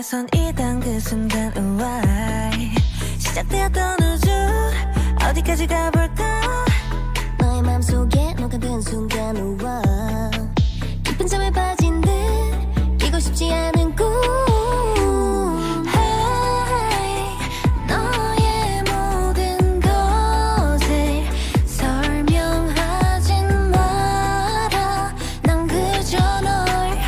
손 이던 그 순간 우아이 시작되었던 우주 어디까지 가볼까 너의 맘속에 녹아든 순간 우와 깊은 잠에 빠진 듯 끼고 싶지 않은 꿈 hey, 너의 모든 것을 설명하진 마라 난 그저 널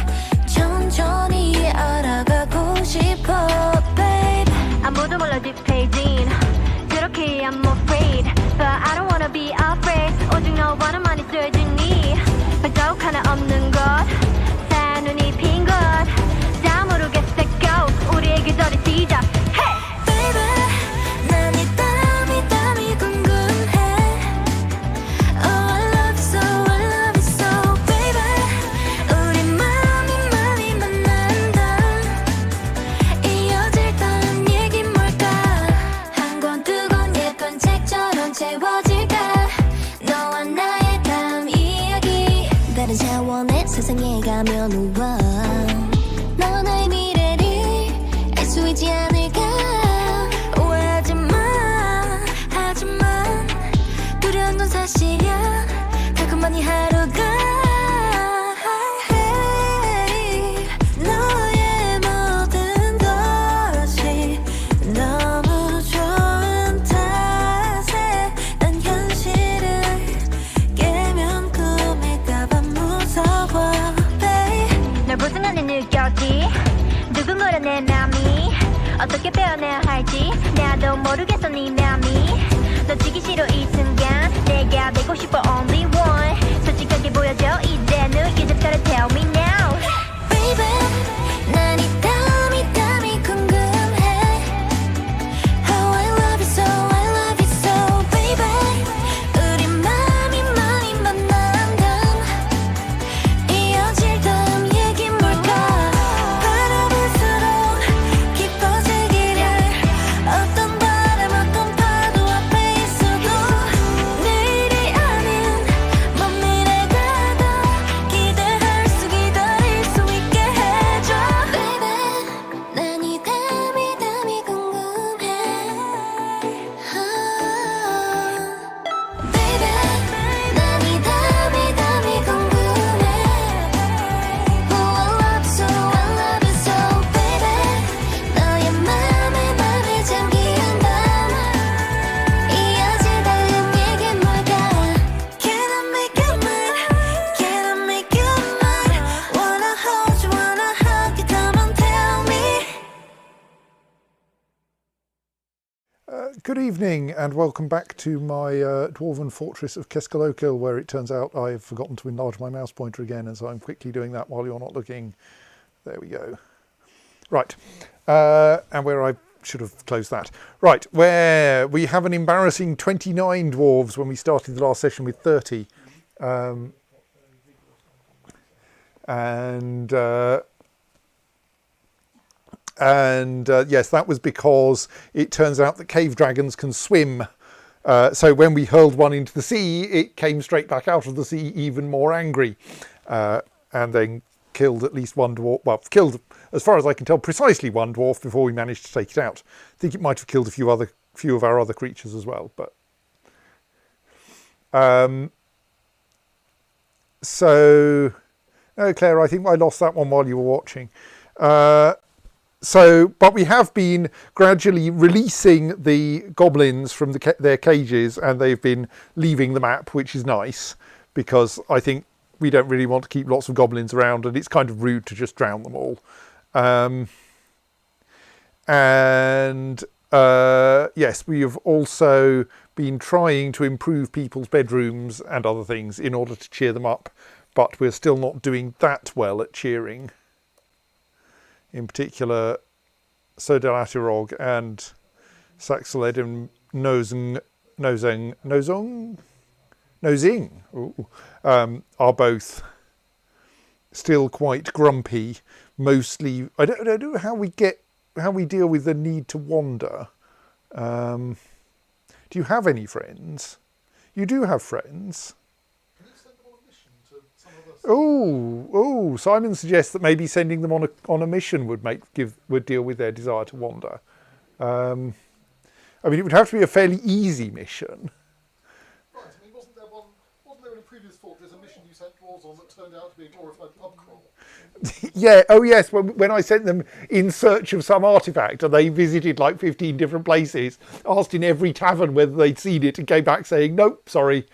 천천히 알아가고 싶어 babe 아무도 몰라 뒷페이지인 그렇게 I'm afraid But I don't wanna be afraid 오직 너와는 많이 쓰여주니 발자국 하나 없는 것 사눈이 핀 것 다 모르겠어 go 우리의 계절이 시작 Hey! Baby 난 이 땀이 궁금해 Oh I love you so I love you so baby 우리 맘이 만난다 이어질던 얘긴 뭘까 한 권 두 권 예쁜 책처럼 채워질까 너와 나의 땀 이야기 다른 차원의 세상에 가면 우와 너와 나의 미래를 알 수 있지 않을까 오해하지마 하지만 두려운 건 사실이야 달콤한 이 하루가 hey, 너의 모든 것이 너무 좋은 탓에 난 현실을 깨면 꿈일까봐 무서워 babe 널 본 순간에 느꼈지 누군가라 내 맘이 어떻게 표현해야 할지 나도 모르겠어 네 맘이 놓치기 싫어 이 순간 내가 되고 싶어 only one 솔직하게 보여줘 이제는 You just gotta tell me now Baby 난 이 땀이 궁금해 How I love you so I love you so baby 우리 맘이 만난담 이어질던 얘긴 뭘까 바라볼수록 깊어지기를 어떤 바람 어떤 파도 앞에 있어도 내일이 아닌 먼 미래가 더 기대할 수 기다릴 수 있게 해줘 Baby 난 이 땀이 궁금해 Baby 난 이 땀이 궁금해 Oh I love you so I love you so baby 너의 맘에 잠긴 밤 이어질 다음 얘긴 뭘까 Can I make you mine Can I make you mine Wanna hold you wanna hug you come on tell me Good evening and welcome back to my dwarven fortress of Keskalokil, where it turns out I've forgotten to enlarge my mouse pointer again, and so I'm quickly doing that while you're not looking. There we go. Right, and where I should have closed that. Right, where we have an embarrassing 29 dwarves when we started the last session with 30. Yes, that was because it turns out that cave dragons can swim. So when we hurled one into the sea, it came straight back out of the sea even more angry, and then killed at least one dwarf. Well, killed, as far as I can tell, precisely one dwarf before we managed to take it out. I think it might have killed a few of our other creatures as well. But so, no, Claire, I think I lost that one while you were watching. But we have been gradually releasing the goblins from their cages, and they've been leaving the map, which is nice, because I think we don't really want to keep lots of goblins around, and it's kind of rude to just drown them all. Yes, we have also been trying to improve people's bedrooms and other things in order to cheer them up, but we're still not doing that well at cheering. In particular, Sodalatirog and Saxaledin Nosing are both still quite grumpy mostly. I don't know how we deal with the need to wander. Do you have any friends? You do have friends. Can you send them on a mission to some of us? Oh! Simon suggests that maybe sending them on a mission would deal with their desire to wander. I mean, it would have to be a fairly easy mission. Right, I mean, wasn't there in a previous Fort, there's a mission you sent dwarves on that turned out to be a glorified pub crawl? Yeah. Oh, yes. When I sent them in search of some artifact, and they visited like 15 different places, asked in every tavern whether they'd seen it, and came back saying, "Nope, sorry."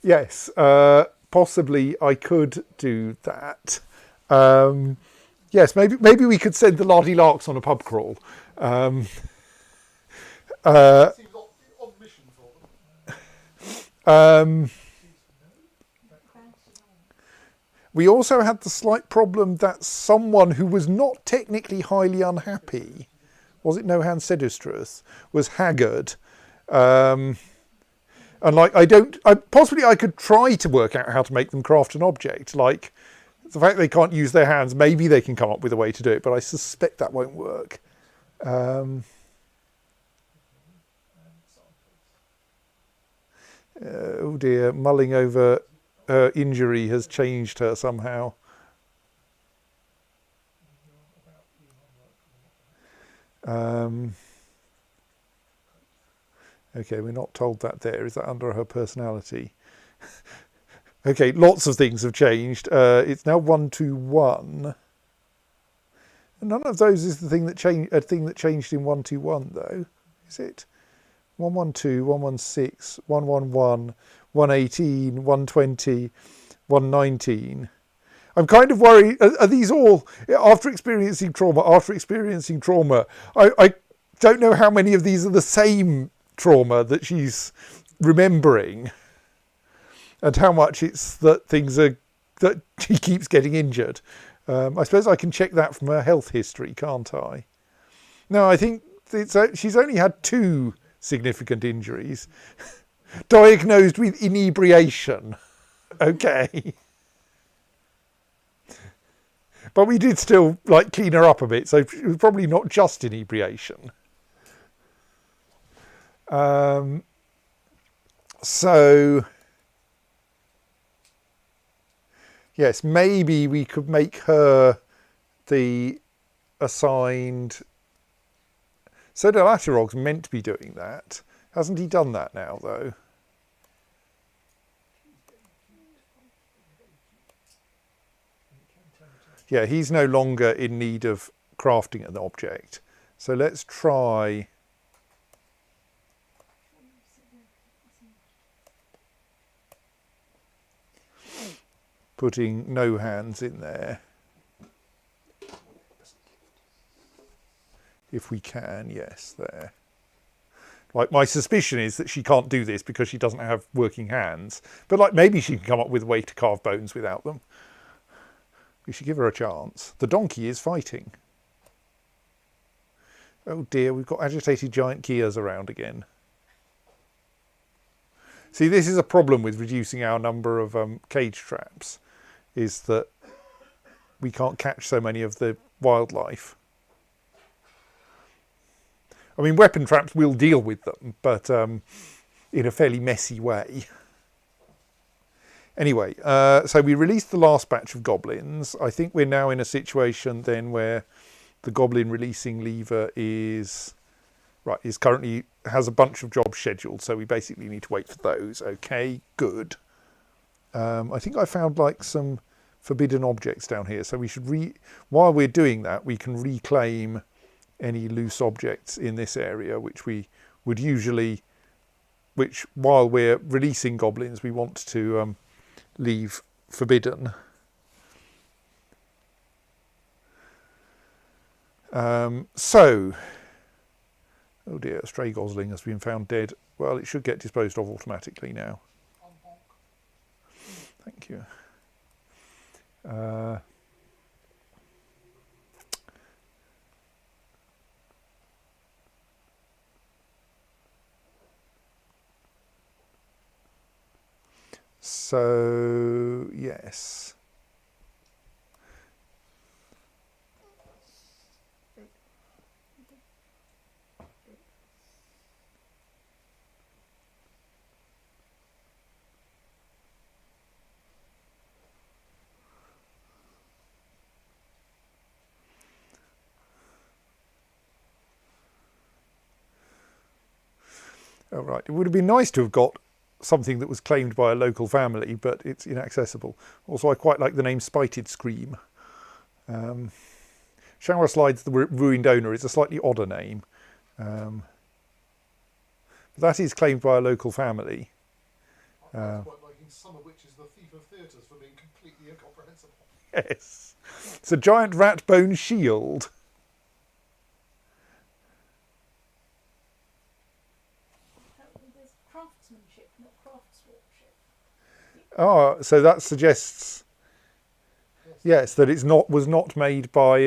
Yes. Possibly, I could do that. Yes. Maybe we could send the Lardy Larks on a pub crawl. Seems on mission for them. We also had the slight problem that someone who was not technically highly unhappy, was it Nohan Sedustruth, was haggard. And like, I could try to work out how to make them craft an object. Like, the fact they can't use their hands, maybe they can come up with a way to do it, but I suspect that won't work. Oh dear, mulling over her injury has changed her somehow. Okay, we're not told that there. Is that under her personality? Okay, lots of things have changed. It's now 121. None of those is the thing that changed. A thing that changed in 121, though, is it? 112, 116, 111, 118, 120, 119. I'm kind of worried. Are these all after experiencing trauma? I don't know how many of these are the same trauma that she's remembering, and how much it's that things are that she keeps getting injured. I suppose I can check that from her health history, can't I? No, I think she's only had 2 significant injuries, diagnosed with inebriation. Okay. But we did still like clean her up a bit, so it was probably not just inebriation. So yes, maybe we could make her the assigned. So Delatirog's meant to be doing that. Hasn't he done that now, though? Yeah, he's no longer in need of crafting an object. So let's try. Putting no hands in there. If we can, yes, there. Like, my suspicion is that she can't do this because she doesn't have working hands. But like, maybe she can come up with a way to carve bones without them. We should give her a chance. The donkey is fighting. Oh dear, we've got agitated giant Kias around again. See, this is a problem with reducing our number of cage traps, is that we can't catch so many of the wildlife. I mean, weapon traps will deal with them, but in a fairly messy way. Anyway, so we released the last batch of goblins. I think we're now in a situation then where the goblin releasing lever is currently has a bunch of jobs scheduled, so we basically need to wait for those. Okay, good. I think I found like some forbidden objects down here, so we should while we're doing that, we can reclaim any loose objects in this area, which we would usually, which while we're releasing goblins, we want to leave forbidden. So, oh dear, a stray gosling has been found dead. Well, it should get disposed of automatically now. Thank you. So, yes. Oh, right. It would have been nice to have got something that was claimed by a local family, but it's inaccessible. Also, I quite like the name Spited Scream. Shower Slides the Ruined Owner is a slightly odder name. But that is claimed by a local family. I was quite liking Summer Witches, the Thief of Theatres, for being completely incomprehensible. Yes. It's a giant rat bone shield. There's craftsmanship, not craftsmanship. Ah, so that suggests, yes, that it's was not made by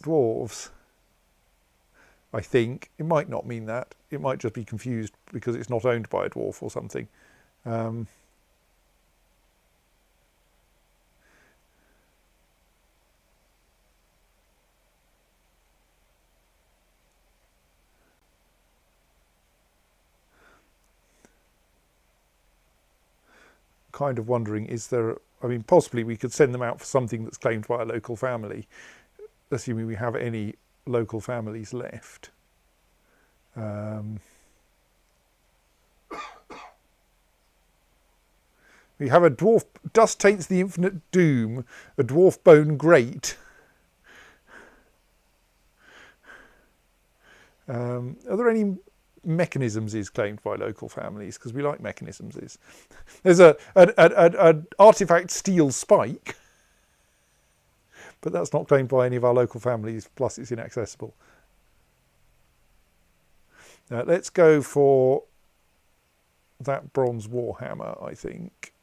dwarves. I think it might not mean that. It might just be confused because it's not owned by a dwarf or something. Kind of wondering, is there, I mean, possibly we could send them out for something that's claimed by a local family, assuming we have any local families left. We have a dwarf, Dust Taints the Infinite Doom, a dwarf bone grate. Are there any mechanisms is claimed by local families? Because we like mechanisms is. There's an artifact steel spike, but that's not claimed by any of our local families, plus it's inaccessible. Let's go for that bronze warhammer, I think.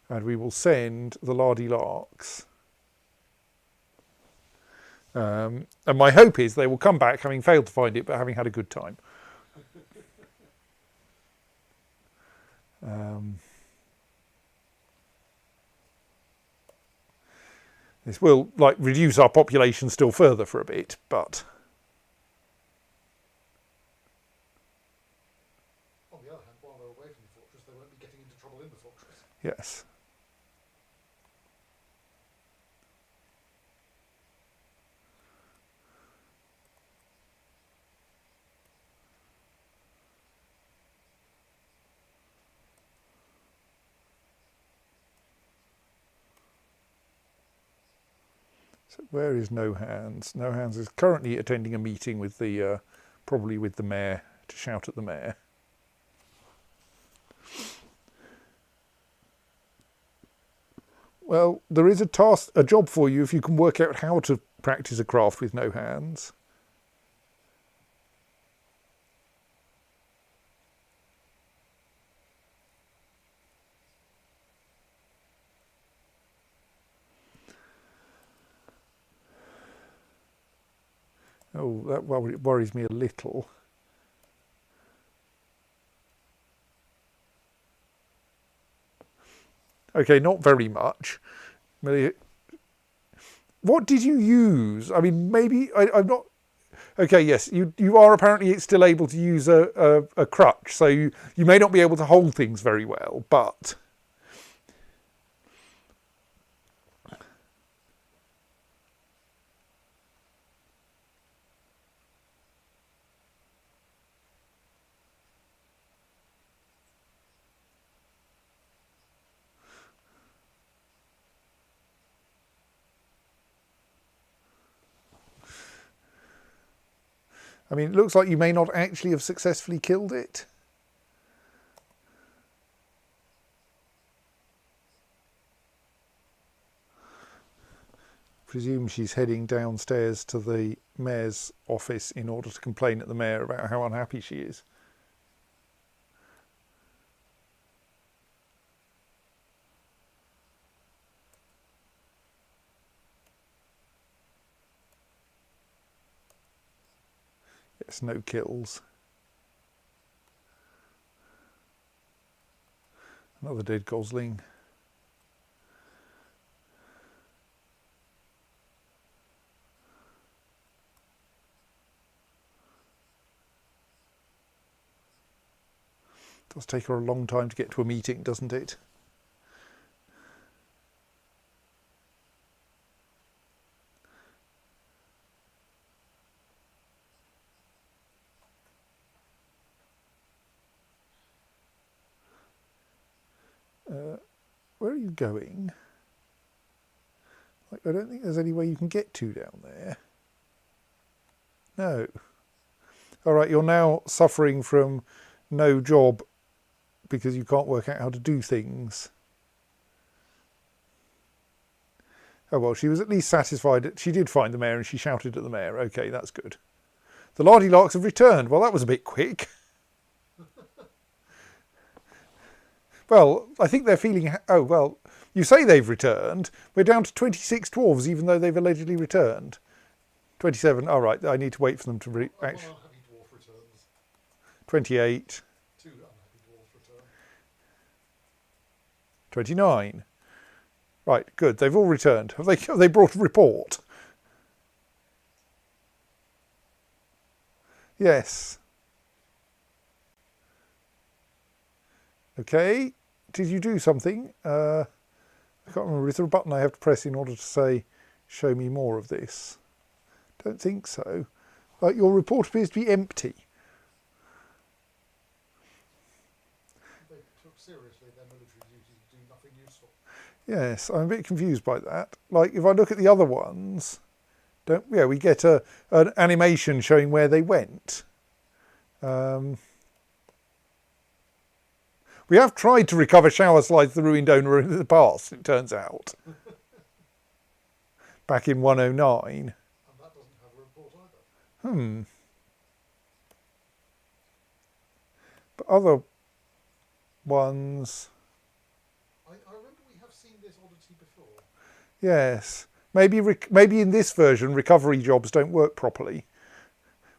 And we will send the Lardy Larks. And my hope is they will come back having failed to find it, but having had a good time. This will reduce our population still further for a bit, but On the other hand, while they're away from the fortress, they won't be getting into trouble in the fortress. yes. So where is No Hands? No Hands is currently attending a meeting with the, probably with the mayor, to shout at the mayor. Well, there is a job for you if you can work out how to practice a craft with no hands. Oh, that worries me a little. Okay, not very much. What did you use? I mean, maybe I'm not. Okay, yes, you are apparently still able to use a crutch, so you may not be able to hold things very well, but I mean, it looks like you may not actually have successfully killed it. Presume she's heading downstairs to the mayor's office in order to complain at the mayor about how unhappy she is. Yes, no kills. Another dead gosling. Does take her a long time to get to a meeting, doesn't it? Where are you going? Like, I don't think there's any way you can get to down there. No. All right, you're now suffering from no job because you can't work out how to do things. Oh well, she was at least satisfied. She did find the mayor and she shouted at the mayor. Okay, that's good. The lardy-larks have returned. Well, that was a bit quick. Well, I think they're feeling... Oh, well, you say they've returned. We're down to 26 dwarves, even though they've allegedly returned. 27. All right, I need to wait for them to... One unhappy dwarf returns. 28. 2 unhappy dwarves return. 29. Right, good. They've all returned. Have they brought a report? Yes. Okay. Did you do something? I can't remember. Is there a button I have to press in order to say, show me more of this? Don't think so. Your report appears to be empty. They took seriously their military duty to do nothing useful. Yes, I'm a bit confused by that. Like, if I look at the other ones, we get an animation showing where they went. We have tried to recover shower slides the ruined owner in the past, it turns out. Back in 109. And that doesn't have a report either. But other ones... I remember we have seen this oddity before. Yes. Maybe in this version recovery jobs don't work properly.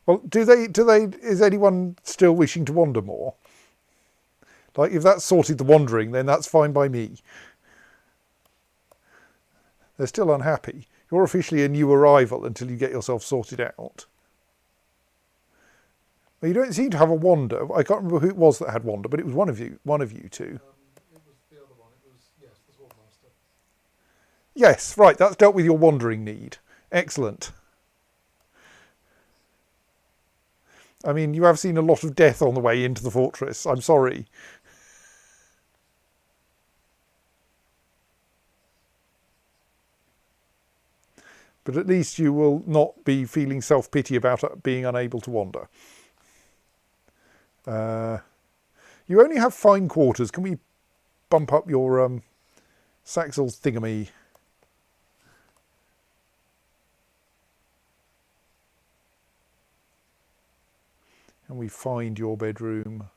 Well, is anyone still wishing to wander more? Like, if that's sorted the wandering, then that's fine by me. They're still unhappy. You're officially a new arrival until you get yourself sorted out. Well, you don't seem to have a wander. I can't remember who it was that had wander, but it was one of you two. It was the other one. It was, yes, the swordmaster. Yes, right, that's dealt with your wandering need. Excellent. I mean, you have seen a lot of death on the way into the fortress. I'm sorry. But at least you will not be feeling self-pity about being unable to wander. You only have fine quarters. Can we bump up your Saxel's thingamy? And we find your bedroom.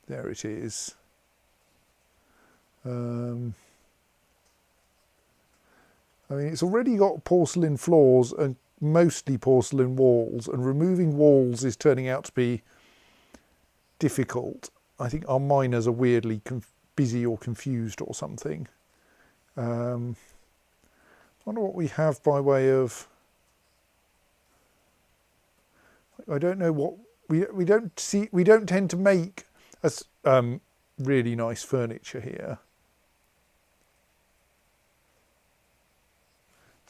There it is. I mean, it's already got porcelain floors and mostly porcelain walls, and removing walls is turning out to be difficult. I think our miners are weirdly busy or confused or something. Wonder what we have by way of... I don't know what... We don't tend to make really nice furniture here.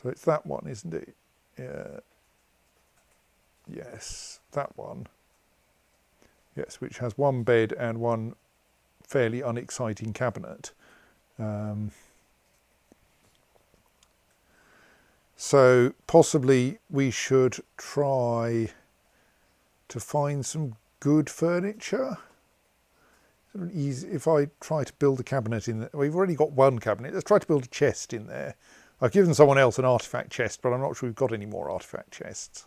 So it's that one, isn't it? Yeah. Yes, that one. Yes, which has one bed and one fairly unexciting cabinet. So possibly we should try to find some good furniture. If I try to build a cabinet in there, we've already got one cabinet. Let's try to build a chest in there. I've given someone else an artifact chest, but I'm not sure we've got any more artifact chests.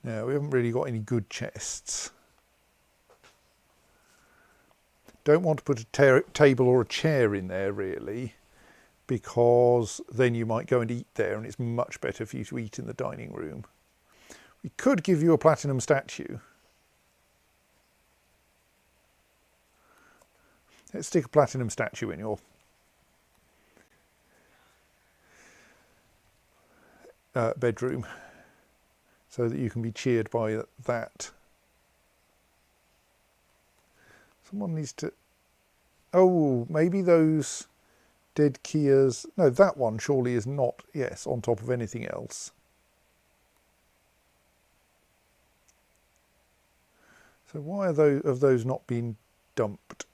Now, we haven't really got any good chests. Don't want to put a table or a chair in there, really, because then you might go and eat there, and it's much better for you to eat in the dining room. We could give you a platinum statue. Let's stick a platinum statue in your bedroom so that you can be cheered by that. Someone needs to... Oh, maybe those dead Kias... No, that one surely is not, yes, on top of anything else. So why are those not being dumped?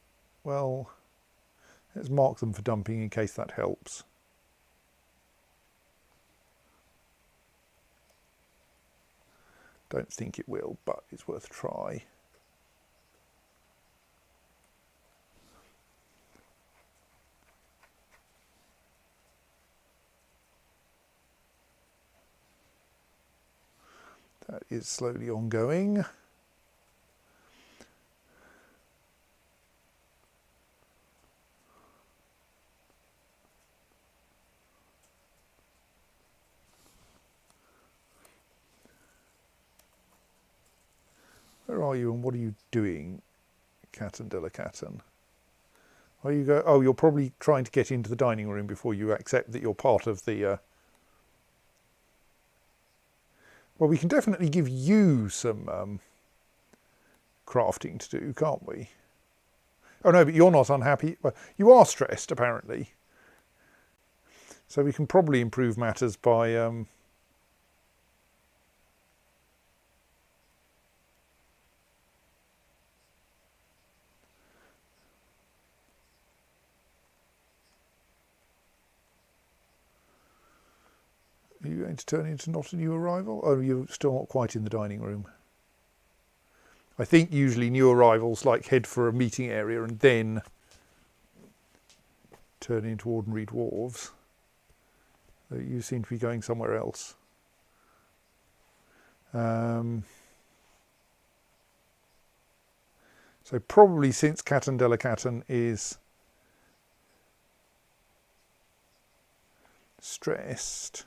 Well, let's mark them for dumping in case that helps. Don't think it will, but it's worth a try. That is slowly ongoing. Where are you and what are you doing, Cat and Delicaten? Are you go? Oh, you're probably trying to get into the dining room before you accept that you're part of the... Well, we can definitely give you some crafting to do, can't we? Oh no, but you're not unhappy. Well, you are stressed, apparently. So we can probably improve matters by... Are you going to turn into not a new arrival? Oh, you're still not quite in the dining room. I think usually new arrivals like head for a meeting area and then turn into ordinary dwarves. You seem to be going somewhere else. So probably since Cat and Delicaten is stressed.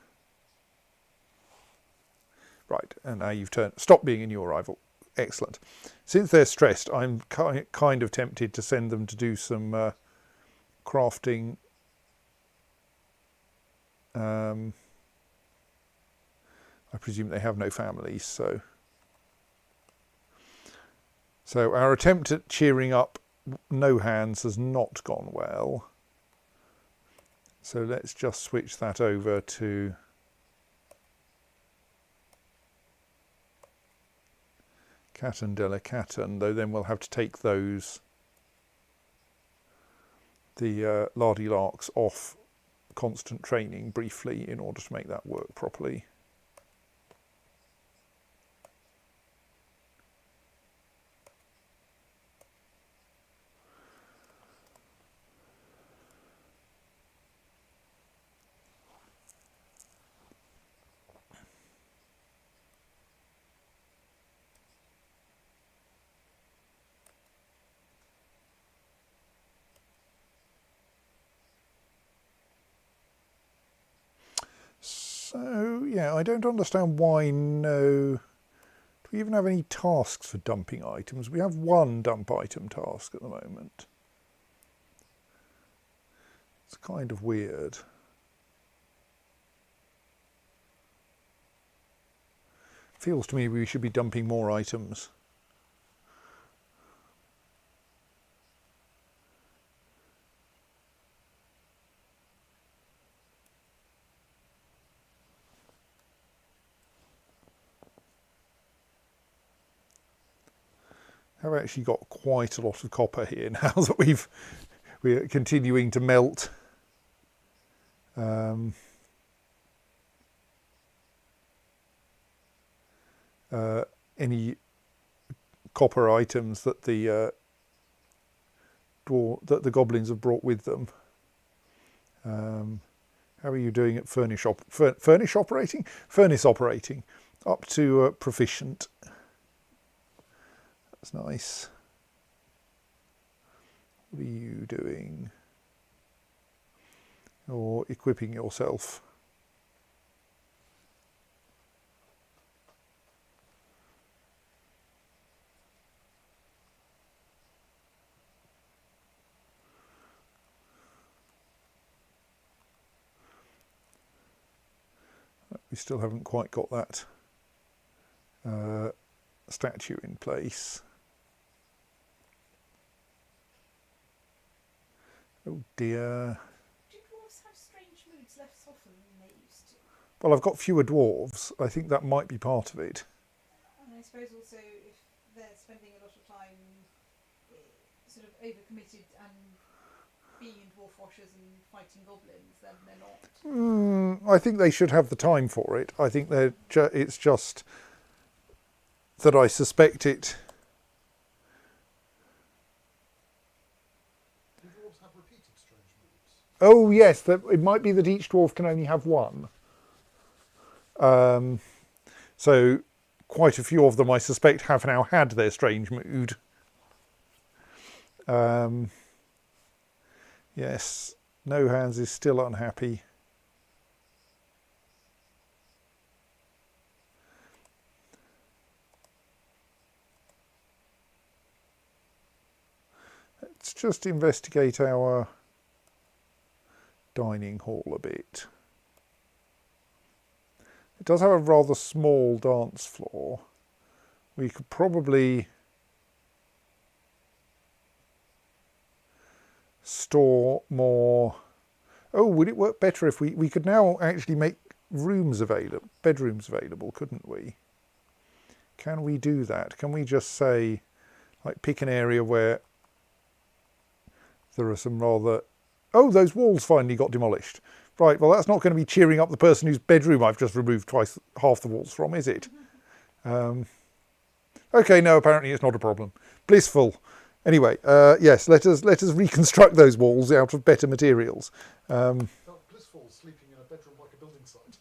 Right, and now you've stopped being a new arrival. Excellent. Since they're stressed, I'm kind of tempted to send them to do some crafting. I presume they have no families, so our attempt at cheering up no hands has not gone well. So let's just switch that over to Cat and Delicaten, though then we'll have to take the lardy larks off constant training briefly in order to make that work properly. So, yeah, I don't understand why no... Do we even have any tasks for dumping items? We have one dump item task at the moment. It's kind of weird. Feels to me we should be dumping more items. I've actually got quite a lot of copper here now that we're continuing to melt. Any copper items that the goblins have brought with them. How are you doing at furnace operating? Furnace operating. up to proficient. That's nice. What are you doing? Or equipping yourself. We still haven't quite got that statue in place. Oh dear. Do dwarves have strange moods less often than they used to? Well, I've got fewer dwarves. I think that might be part of it. And I suppose also if they're spending a lot of time sort of overcommitted and being in dwarf washers and fighting goblins, then they're not. I think they should have the time for it. I think it's just that I suspect it. Do dwarves have repeated strange moods? Oh yes, it might be that each dwarf can only have one. So quite a few of them, I suspect, have now had their strange mood. Yes, No Hands is still unhappy. Let's just investigate our dining hall a bit. It does have a rather small dance floor. We could probably store more. Oh, would it work better if we could now actually make rooms available, bedrooms available, couldn't we? Can we do that? Can we just say, like, pick an area where there are some rather... Oh, those walls finally got demolished. Right, well, that's not going to be cheering up the person whose bedroom I've just removed half the walls from, is it? Okay, no, apparently it's not a problem. Blissful. Anyway, yes, let us reconstruct those walls out of better materials. Felt blissful sleeping in a bedroom like a building site.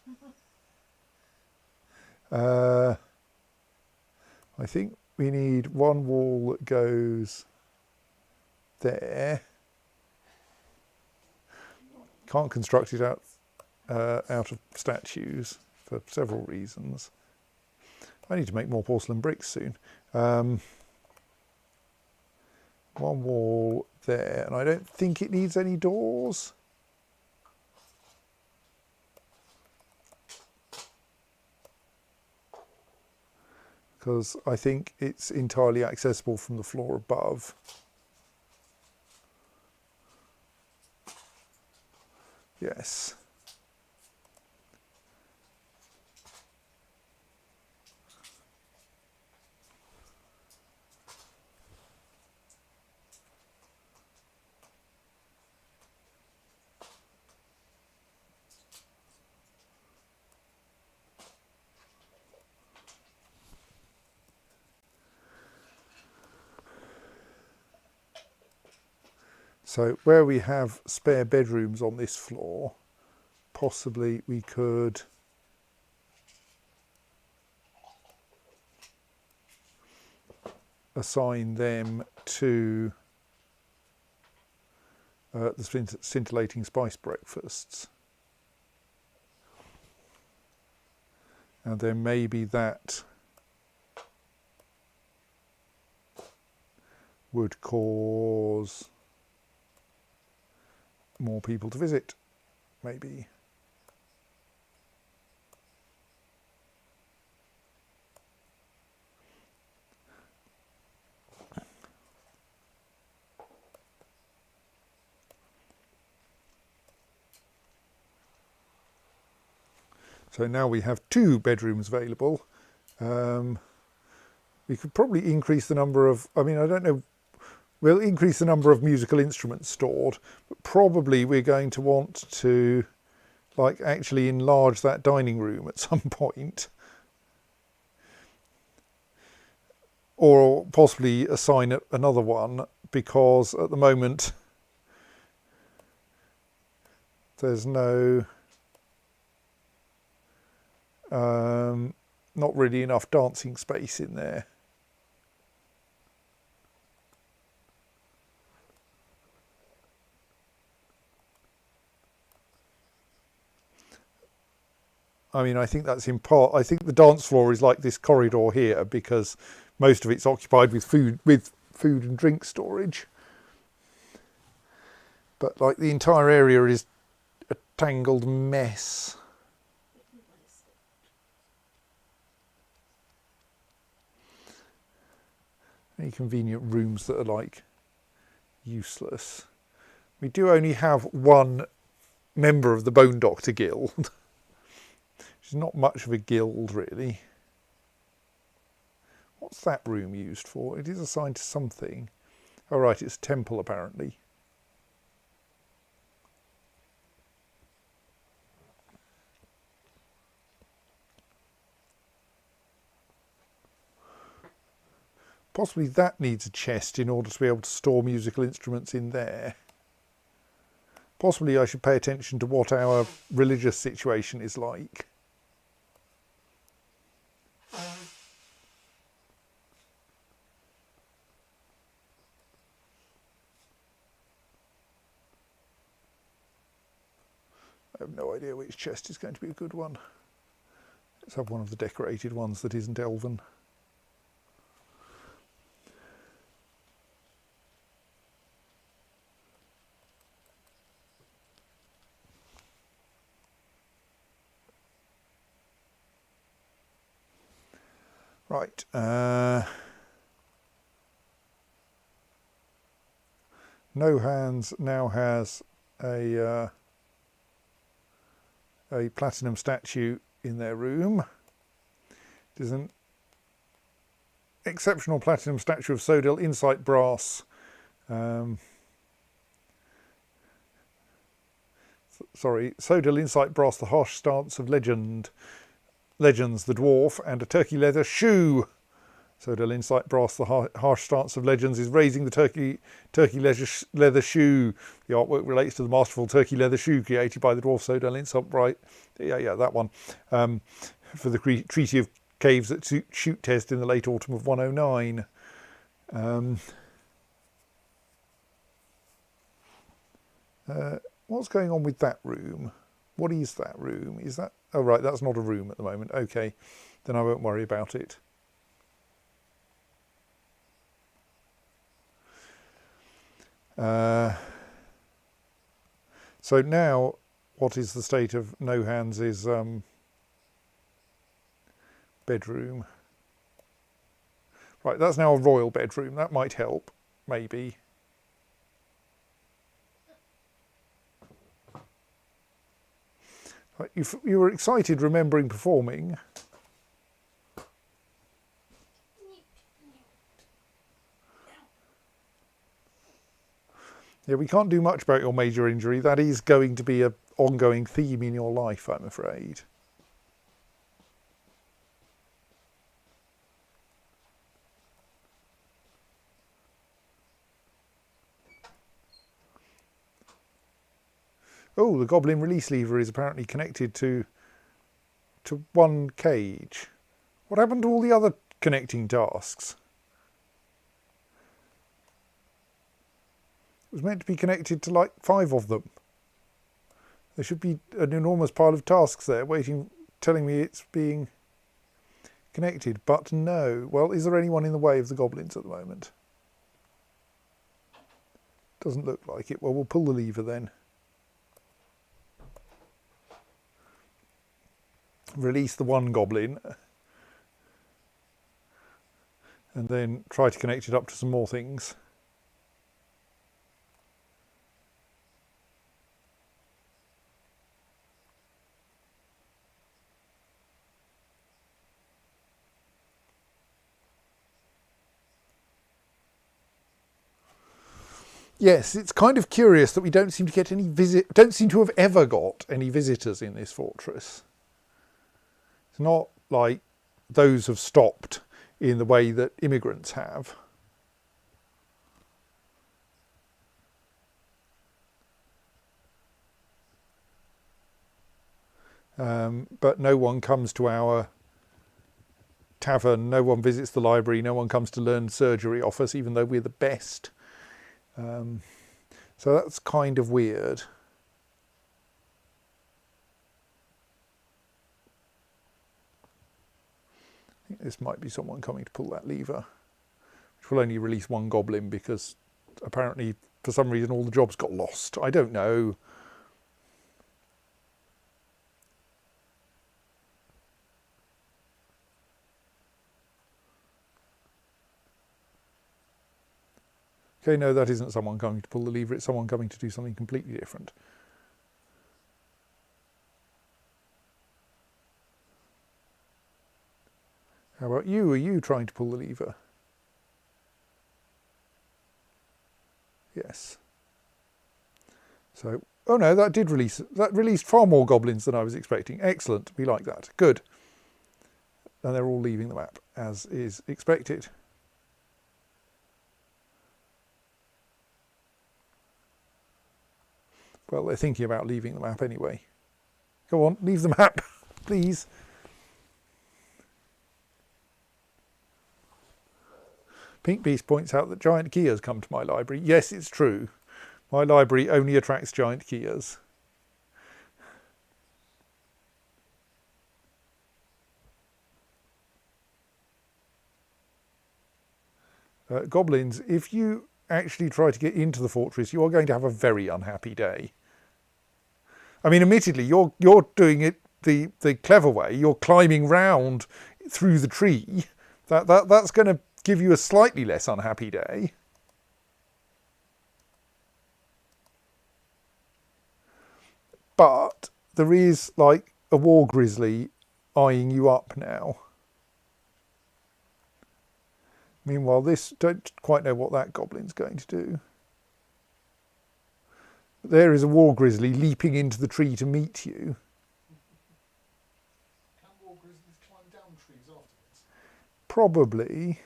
I think we need one wall that goes there. Can't construct it out of statues for several reasons. I need to make more porcelain bricks soon. One wall there, and I don't think it needs any doors. Because I think it's entirely accessible from the floor above. Yes. So where we have spare bedrooms on this floor, possibly we could assign them to the scintillating spice breakfasts. And then maybe that would cause more people to visit, maybe. So now we have 2 bedrooms available. We could probably increase the number of, I mean, I don't know, we'll increase the number of musical instruments stored, but probably we're going to want to, like, actually enlarge that dining room at some point. Or possibly assign it another one, because at the moment there's no not really enough dancing space in there. I mean, I think that's in part. I think the dance floor is like this corridor here because most of it's occupied with food and drink storage. But like the entire area is a tangled mess. Any convenient rooms that are like useless. We do only have one member of the Bone Doctor Guild, which is not much of a guild really. What's that room used for? It is assigned to something. Oh right, it's a temple apparently. Possibly that needs a chest in order to be able to store musical instruments in there. Possibly I should pay attention to what our religious situation is like. I have no idea which chest is going to be a good one. Let's have one of the decorated ones that isn't elven. Right. No Hands now has a platinum statue in their room. It is an exceptional platinum statue of Sodil Insight Brass. Sodil Insight Brass, the harsh stance of Legends, the dwarf, and a turkey leather shoe. Sodil Insight Brass, the harsh stance of Legends, is raising the turkey leather shoe. The artwork relates to the masterful turkey leather shoe created by the dwarf Sodil Insight Brass. Yeah, that one. For the Treaty of Caves at Shoot Test in the late autumn of 109. What's going on with that room? What is that room? Is that... Oh, right, that's not a room at the moment. Okay, then I won't worry about it. So now, what is the state of No Hands' bedroom? Right, that's now a royal bedroom. That might help, maybe. Right, you were excited remembering performing. Yeah, we can't do much about your major injury. That is going to be an ongoing theme in your life, I'm afraid. Oh, the goblin release lever is apparently connected to one cage. What happened to all the other connecting tasks? It was meant to be connected to like 5 of them. There should be an enormous pile of tasks there waiting, telling me it's being connected, but no. Well, is there anyone in the way of the goblins at the moment? Doesn't look like it. Well, we'll pull the lever then. Release the one goblin and then try to connect it up to some more things. Yes, it's kind of curious that we don't seem to get any don't seem to have ever got any visitors in this fortress. It's not like those have stopped in the way that immigrants have. But no one comes to our tavern, no one visits the library, no one comes to learn surgery off us, even though we're the best. So that's kind of weird. I think this might be someone coming to pull that lever, which will only release one goblin because apparently for some reason all the jobs got lost. I don't know. Okay, no, that isn't someone coming to pull the lever, it's someone coming to do something completely different. How about you? Are you trying to pull the lever? Yes. So, oh no, that released far more goblins than I was expecting. Excellent, we like that. Good. And they're all leaving the map, as is expected. Well, they're thinking about leaving the map anyway. Go on, leave the map, please. Pink Beast points out that giant Kias come to my library. Yes, it's true. My library only attracts giant Kias. Goblins, if you actually try to get into the fortress, you are going to have a very unhappy day. I mean, admittedly, you're doing it the clever way. You're climbing round through the tree. That's going to give you a slightly less unhappy day. But there is like a war grizzly eyeing you up now. Meanwhile, don't quite know what that goblin's going to do. There is a war grizzly leaping into the tree to meet you. Can war grizzlies climb down trees afterwards? Probably.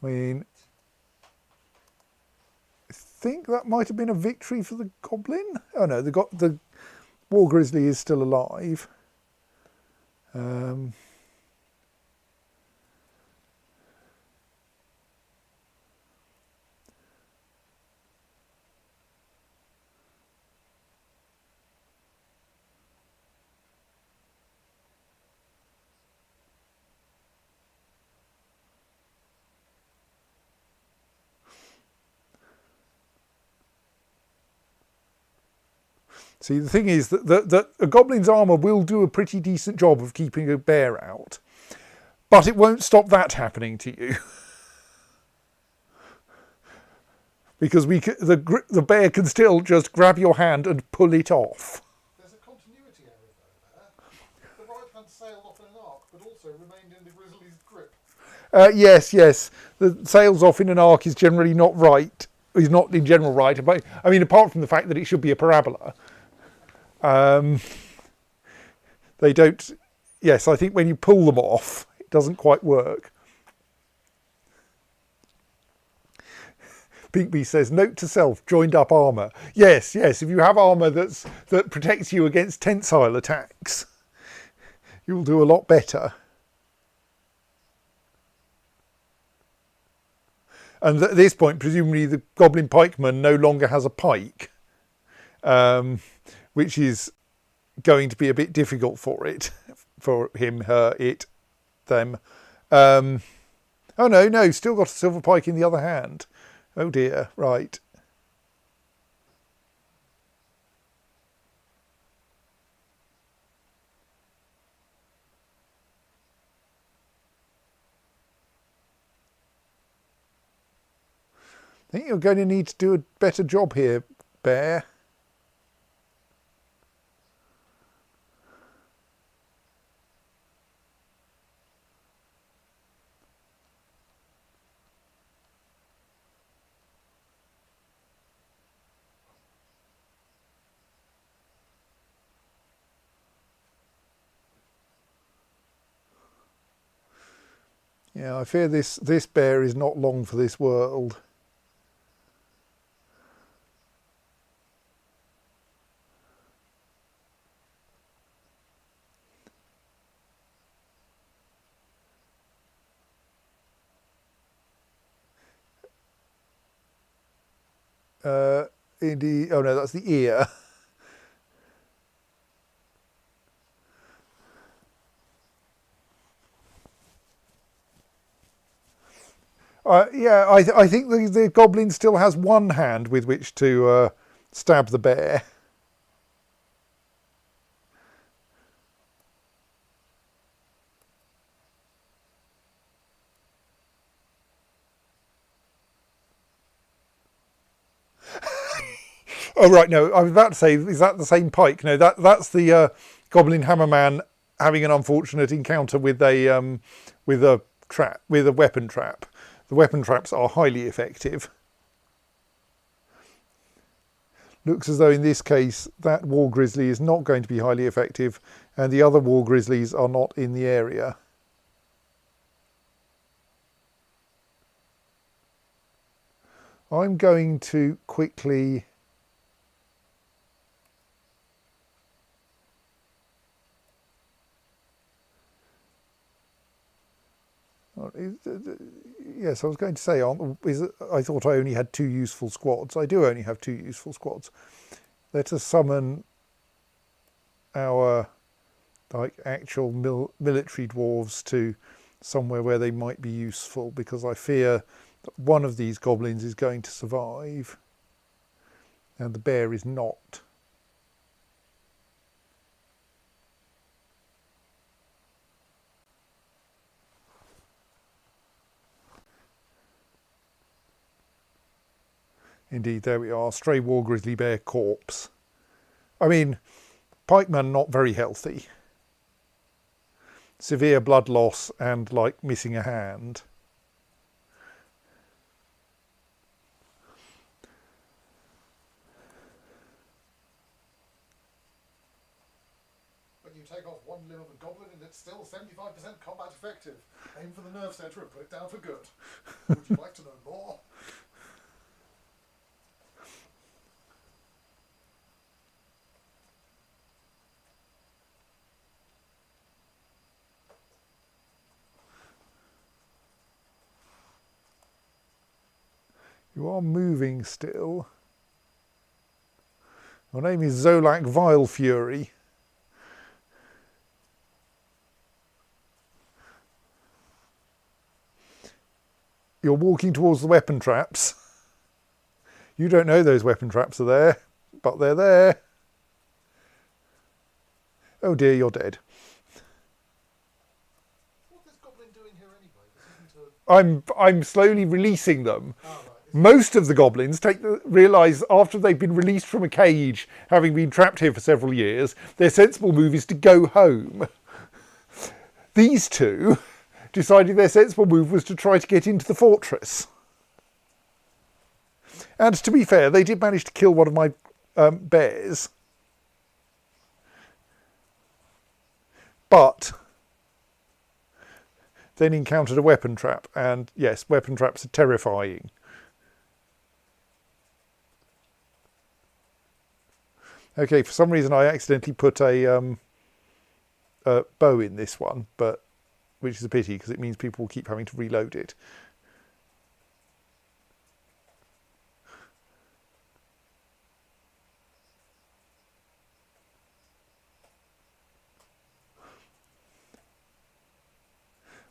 I mean, I think that might have been a victory for the goblin. Oh no, the war grizzly is still alive. See, the thing is that a goblin's armour will do a pretty decent job of keeping a bear out, but it won't stop that happening to you. Because the bear can still just grab your hand and pull it off. There's a continuity error though there. The right hand sailed off in an arc, but also remained in the grizzly's grip. Yes. The sails off in an arc is generally not right. Is not in general right. But I mean, apart from the fact that it should be a parabola. They don't. Yes, I think when you pull them off, it doesn't quite work. Pinkby says, note to self, joined up armour. Yes, if you have armour that protects you against tensile attacks, you'll do a lot better. And at this point, presumably the Goblin Pikeman no longer has a pike, which is going to be a bit difficult for him, her, it, them. Oh no, still got a silver pike in the other hand. Oh dear, right. I think you're going to need to do a better job here, Bear. Yeah, I fear this bear is not long for this world. Indeed. Oh no, that's the ear. Yeah, I think the goblin still has one hand with which to stab the bear. Oh right, no, I was about to say, is that the same pike? No, that's the goblin hammerman having an unfortunate encounter with a weapon trap. The weapon traps are highly effective. Looks as though in this case that war grizzly is not going to be highly effective, and the other war grizzlies are not in the area. I'm going to quickly yes, I was going to say, I thought I only had 2 useful squads. I do only have 2 useful squads. Let us summon our actual military dwarves to somewhere where they might be useful, because I fear that one of these goblins is going to survive and the bear is not. Indeed, there we are. Stray war grizzly bear corpse. I mean, pikeman not very healthy. Severe blood loss and missing a hand. When you take off one limb of a goblin and it's still 75% combat effective. Aim for the nerve centre and put it down for good. Would you like to know more? You are moving still. Your name is Zolak Vile Fury. You're walking towards the weapon traps. You don't know those weapon traps are there, but they're there. Oh dear, you're dead. What's this goblin doing here anyway? I'm slowly releasing them. Oh, right. Most of the goblins realise after they've been released from a cage, having been trapped here for several years, their sensible move is to go home. These two decided their sensible move was to try to get into the fortress. And to be fair, they did manage to kill one of my bears. But then encountered a weapon trap, and yes, weapon traps are terrifying. Okay, for some reason I accidentally put a bow in this one, but which is a pity because it means people will keep having to reload it.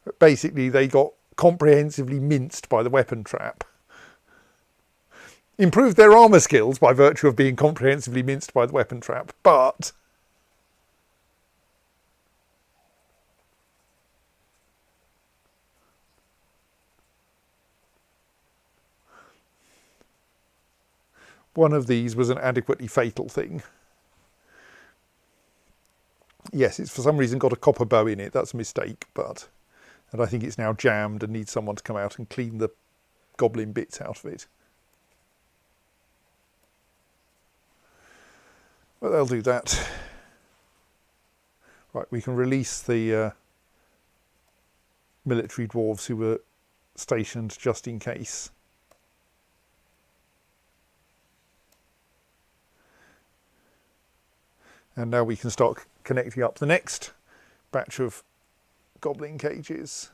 But basically, they got comprehensively minced by the weapon trap. Improved their armour skills by virtue of being comprehensively minced by the weapon trap, but one of these was an adequately fatal thing. Yes, it's for some reason got a copper bow in it. That's a mistake, and I think it's now jammed and needs someone to come out and clean the goblin bits out of it. But they'll do that. Right, we can release the military dwarves who were stationed just in case. And now we can start connecting up the next batch of goblin cages.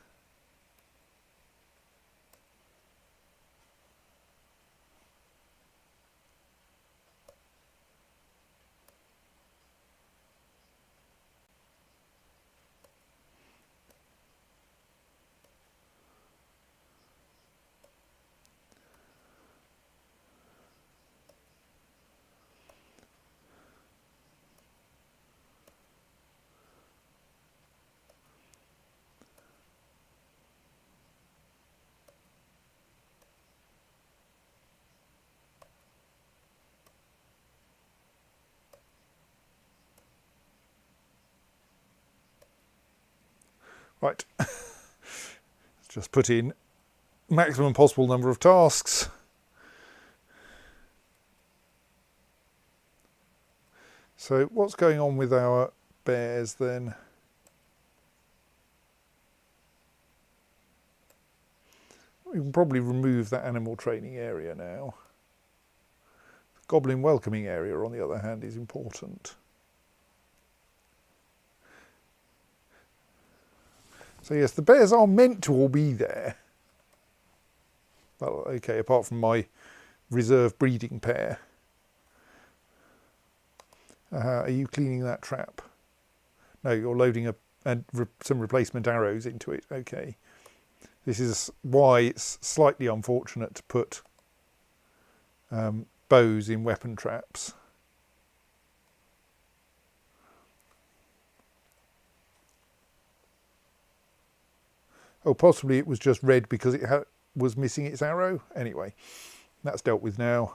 Right, let's just put in maximum possible number of tasks. So what's going on with our bears then? We can probably remove that animal training area now. The goblin welcoming area, on the other hand, is important. So yes, the bears are meant to all be there. Well, okay, apart from my reserve breeding pair. Are you cleaning that trap? No, you're loading some replacement arrows into it. Okay. This is why it's slightly unfortunate to put bows in weapon traps. Oh, possibly it was just red because it was missing its arrow. Anyway, that's dealt with now.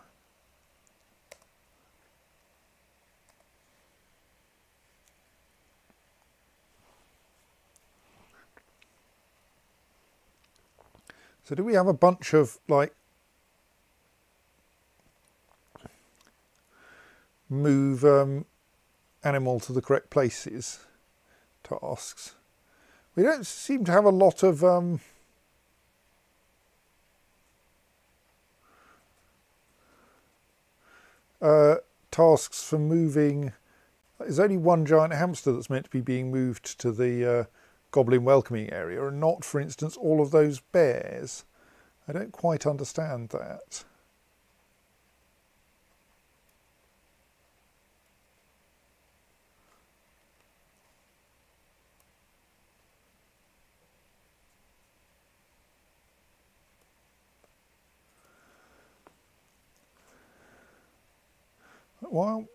So do we have a bunch of like move animal to the correct places tasks? We don't seem to have a lot of tasks for moving. There's only one giant hamster that's meant to be being moved to the goblin welcoming area, and not, for instance, all of those bears. I don't quite understand that.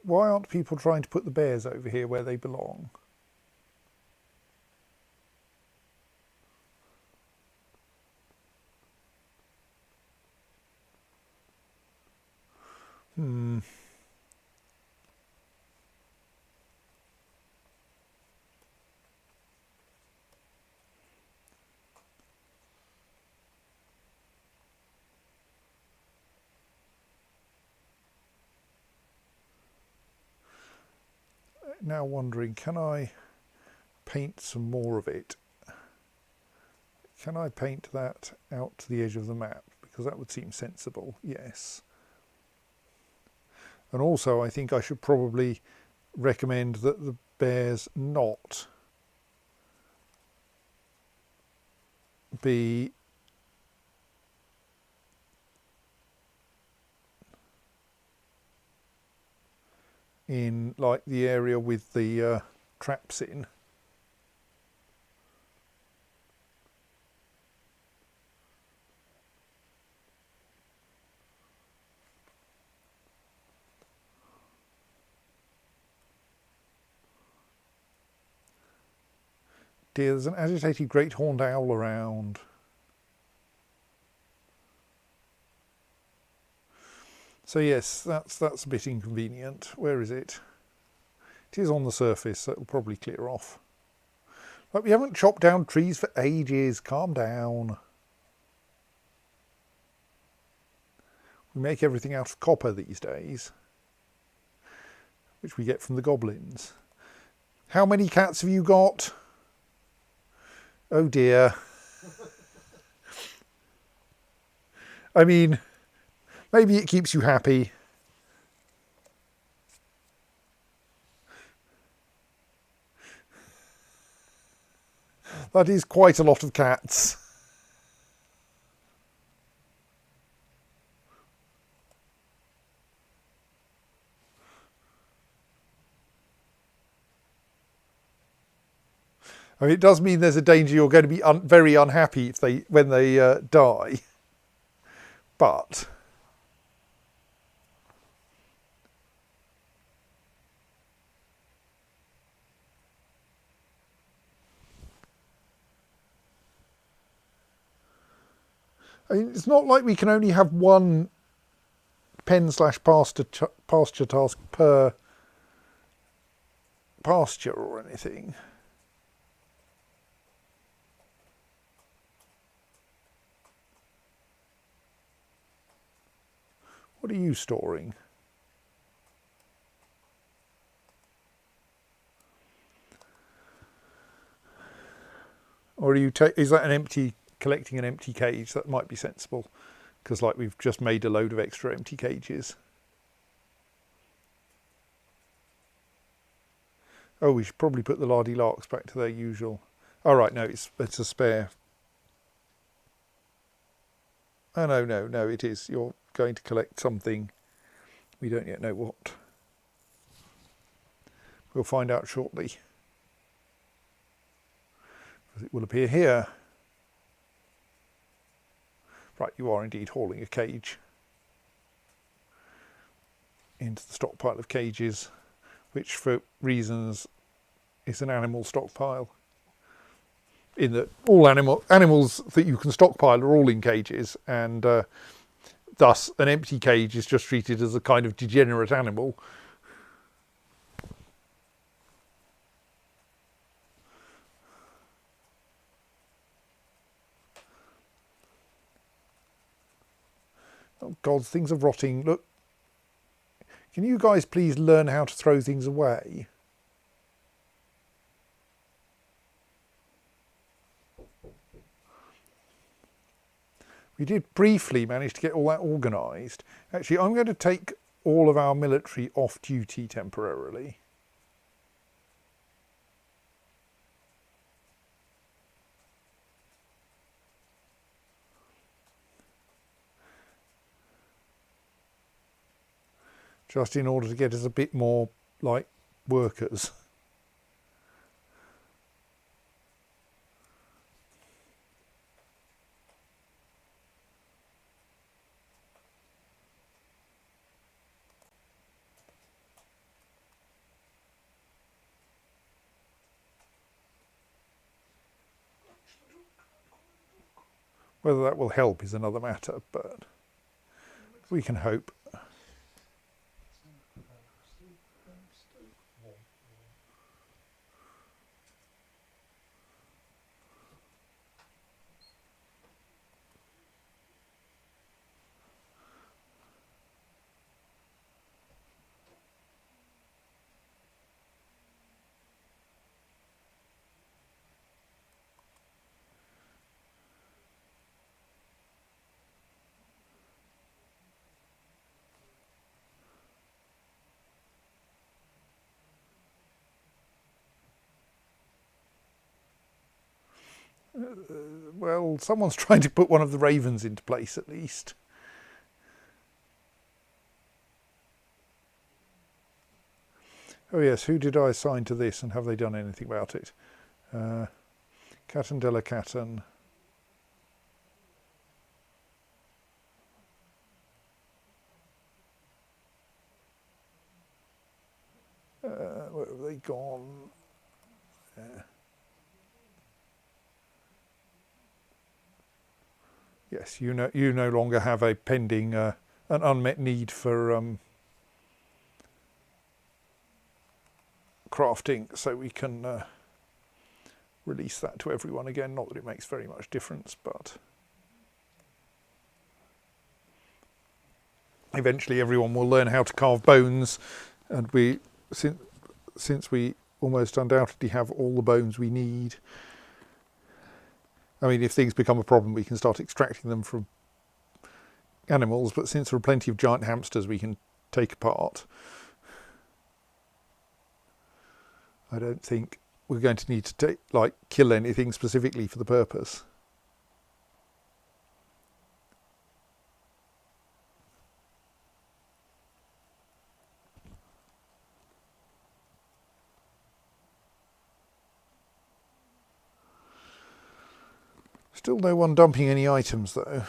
Why aren't people trying to put the bears over here where they belong? Now wondering, can I paint some more of it? Can I paint that out to the edge of the map? Because that would seem sensible, yes. And also I think I should probably recommend that the bears not be in like the area with the traps in. Dear, there's an agitated great horned owl around. So yes, that's a bit inconvenient. Where is it? It is on the surface, so it'll probably clear off. But we haven't chopped down trees for ages. Calm down. We make everything out of copper these days, which we get from the goblins. How many cats have you got? Oh dear. I mean, maybe it keeps you happy. That is quite a lot of cats. I mean, it does mean there's a danger you're going to be very unhappy if when they die. But I mean, it's not like we can only have one pen/pasture task per pasture or anything. What are you storing? Or are you is that an empty, collecting an empty cage? That might be sensible, because like we've just made a load of extra empty cages. Oh, we should probably put the lardy larks back to their usual. Oh right, no, it's a spare. Oh no, it is. You're going to collect something. We don't yet know what. We'll find out shortly. It will appear here. Right, you are indeed hauling a cage into the stockpile of cages, which for reasons is an animal stockpile. In that all animals that you can stockpile are all in cages, and thus an empty cage is just treated as a kind of degenerate animal. Oh God, things are rotting. Look, can you guys please learn how to throw things away? We did briefly manage to get all that organised. Actually, I'm going to take all of our military off duty temporarily. Just in order to get us a bit more like workers. Whether that will help is another matter, but we can hope. Well, someone's trying to put one of the ravens into place at least. Oh yes, who did I assign to this and have they done anything about it? Catan della Catan. Where have they gone? Yes, you no longer have a pending, an unmet need for crafting, so we can release that to everyone again. Not that it makes very much difference, but eventually everyone will learn how to carve bones, and since we almost undoubtedly have all the bones we need, I mean, if things become a problem, we can start extracting them from animals, but since there are plenty of giant hamsters we can take apart, I don't think we're going to need to kill anything specifically for the purpose. Still no one dumping any items though.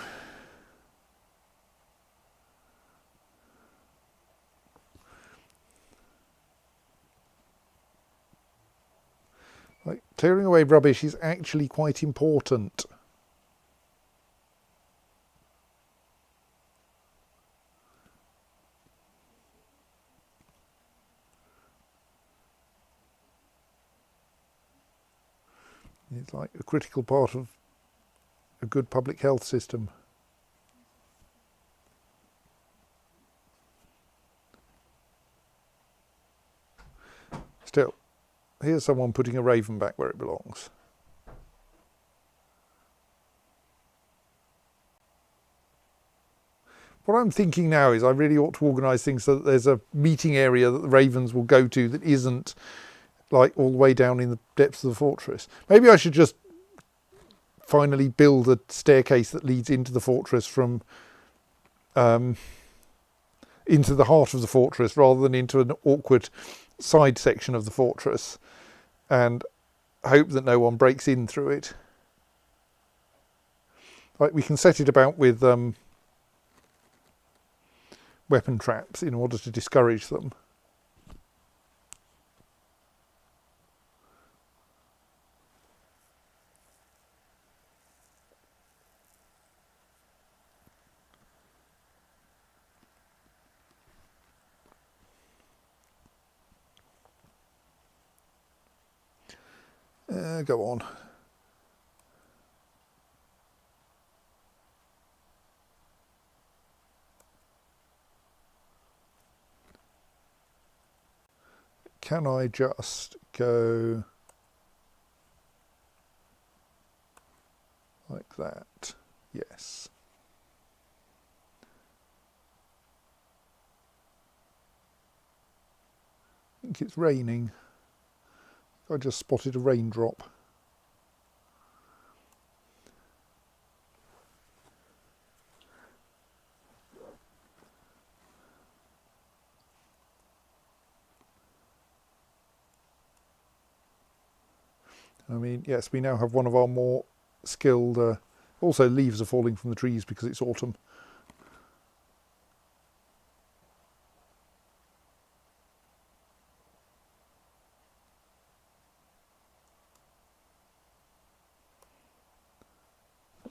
Like, clearing away rubbish is actually quite important. It's like a critical part of a good public health system. Still, here's someone putting a raven back where it belongs. What I'm thinking now is I really ought to organise things so that there's a meeting area that the ravens will go to that isn't like all the way down in the depths of the fortress. Maybe I should just finally build a staircase that leads into the fortress from into the heart of the fortress rather than into an awkward side section of the fortress, and hope that no one breaks in through it. Like, we can set it about with weapon traps in order to discourage them. Go on. Can I just go like that? Yes. I think it's raining. I just spotted a raindrop. I mean, yes, we now have one of our more skilled... also, leaves are falling from the trees because it's autumn.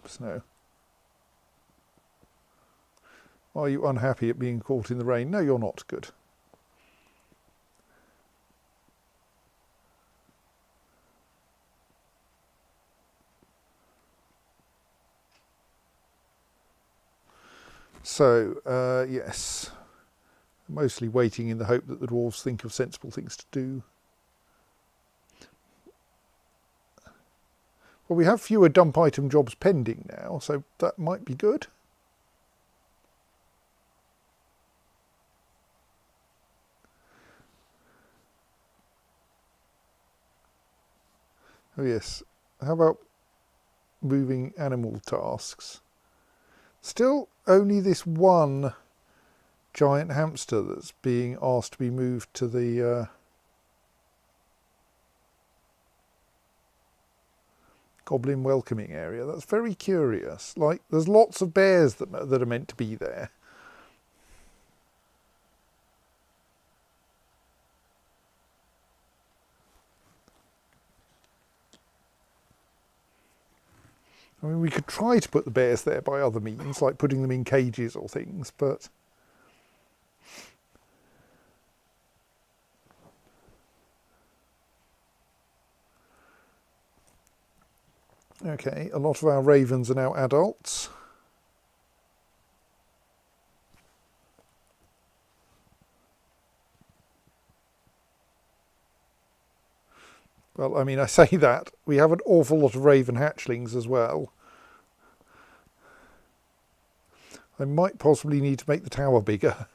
Snow. Are you unhappy at being caught in the rain? No, you're not. Good. So, yes, mostly waiting in the hope that the dwarves think of sensible things to do. Well, we have fewer dump item jobs pending now, so that might be good. Oh yes, how about moving animal tasks? Still only this one giant hamster that's being asked to be moved to the goblin welcoming area. That's very curious. Like, there's lots of bears that are meant to be there. I mean, we could try to put the bears there by other means, like putting them in cages or things, but... Okay, a lot of our ravens are now adults. Well, I mean, I say that. We have an awful lot of raven hatchlings as well. I might possibly need to make the tower bigger.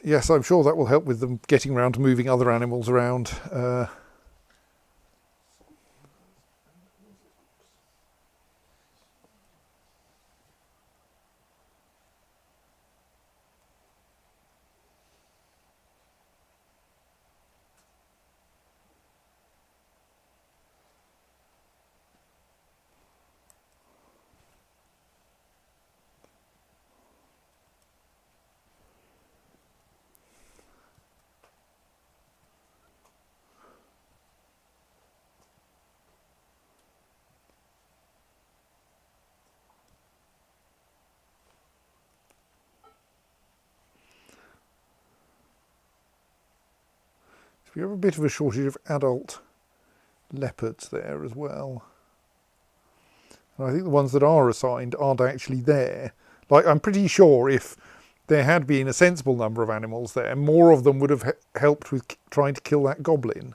Yes, I'm sure that will help with them getting around to moving other animals around. So we have a bit of a shortage of adult leopards there as well. And I think the ones that are assigned aren't actually there. Like, I'm pretty sure if there had been a sensible number of animals there, more of them would have helped with trying to kill that goblin.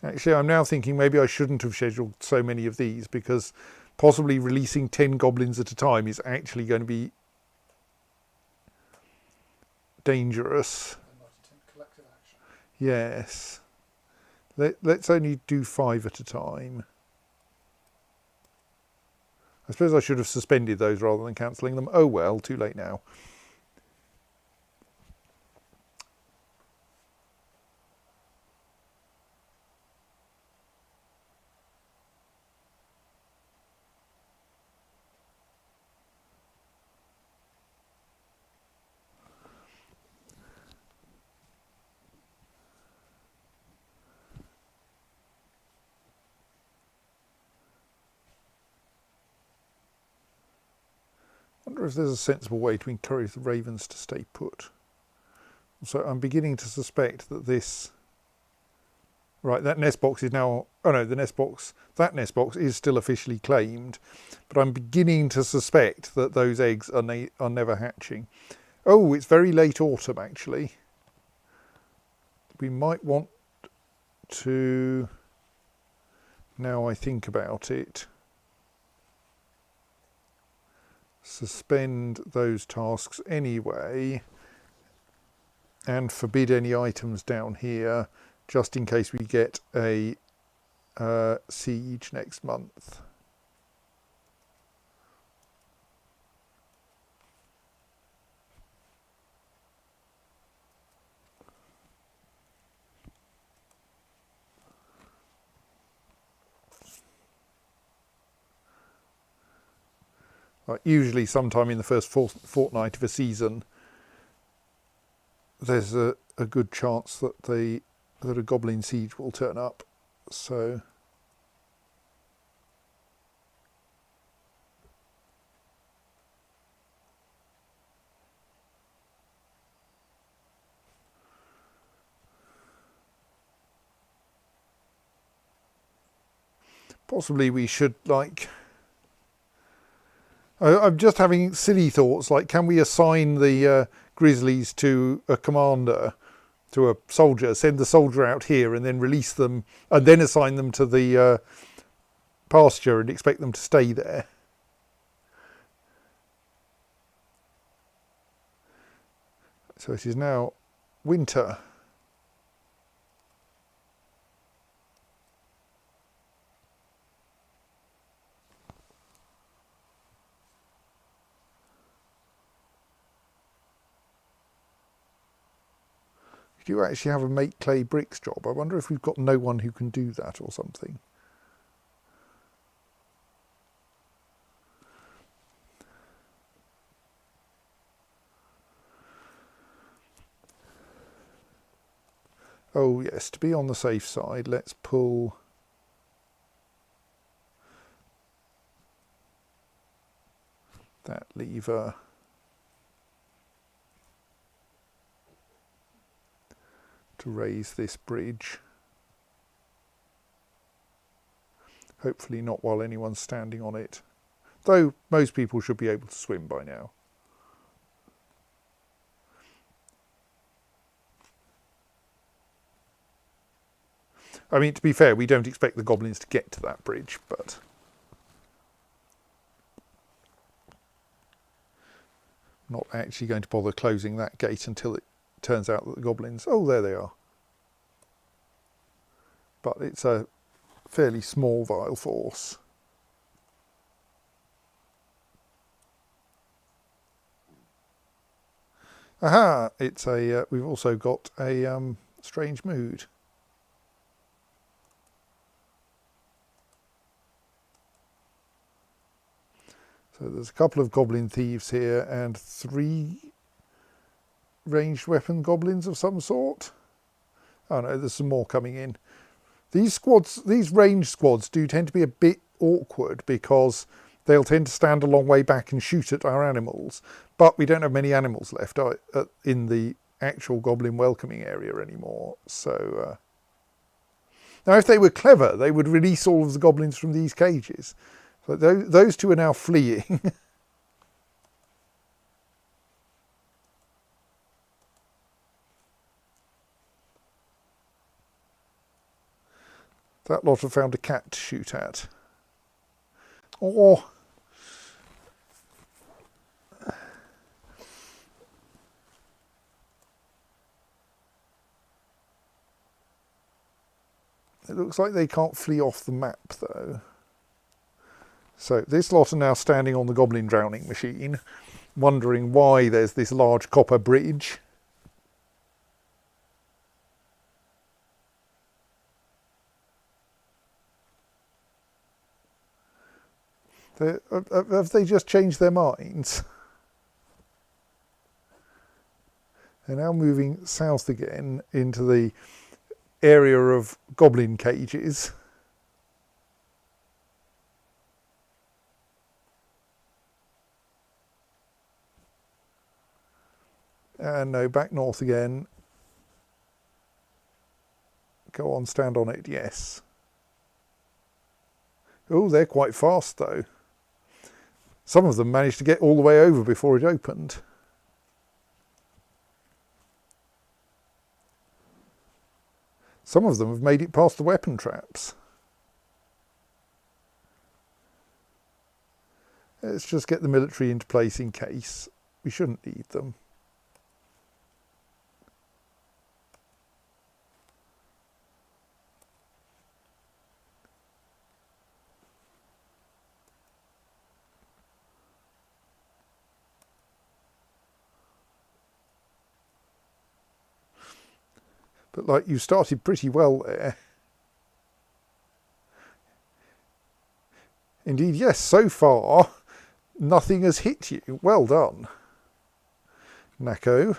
Actually, I'm now thinking maybe I shouldn't have scheduled so many of these, because possibly releasing 10 goblins at a time is actually going to be dangerous. And not attempt collective action. Yes. Let's only do 5 at a time. I suppose I should have suspended those rather than cancelling them. Oh well, too late now. I wonder if there's a sensible way to encourage the ravens to stay put. So I'm beginning to suspect that this... Right, that nest box is now... Oh no, that nest box is still officially claimed, but I'm beginning to suspect that those eggs are never hatching. Oh, it's very late autumn actually. We might want to, now I think about it, suspend those tasks anyway and forbid any items down here, just in case we get a siege next month. Usually sometime in the first fortnight of a season, there's a good chance that a goblin siege will turn up. So possibly we should, like... I'm just having silly thoughts, like can we assign the grizzlies to a commander, to a soldier, send the soldier out here and then release them and then assign them to the pasture and expect them to stay there? So it is now winter. Do you actually have a make clay bricks job? I wonder if we've got no one who can do that or something. Oh yes, to be on the safe side, let's pull... that lever. To raise this bridge. Hopefully not while anyone's standing on it. Though most people should be able to swim by now. I mean, to be fair, we don't expect the goblins to get to that bridge, but... not actually going to bother closing that gate until it turns out that the goblins... oh, there they are. But it's a fairly small vile force. Aha! It's a... we've also got a strange mood. So there's a couple of goblin thieves here and 3 ranged weapon goblins of some sort. Oh no, there's some more coming in. These squads, these ranged squads do tend to be a bit awkward because they'll tend to stand a long way back and shoot at our animals. But we don't have many animals left in the actual goblin welcoming area anymore. So now if they were clever, they would release all of the goblins from these cages. So those 2 are now fleeing. That lot have found a cat to shoot at. Or... it looks like they can't flee off the map, though. So this lot are now standing on the goblin drowning machine, wondering why there's this large copper bridge. Have they just changed their minds? They're now moving south again into the area of goblin cages. And no, back north again. Go on, stand on it, yes. Oh, they're quite fast though. Some of them managed to get all the way over before it opened. Some of them have made it past the weapon traps. Let's just get the military into place in case. We shouldn't need them. But like, you started pretty well there. Indeed, yes, so far nothing has hit you. Well done, Nako.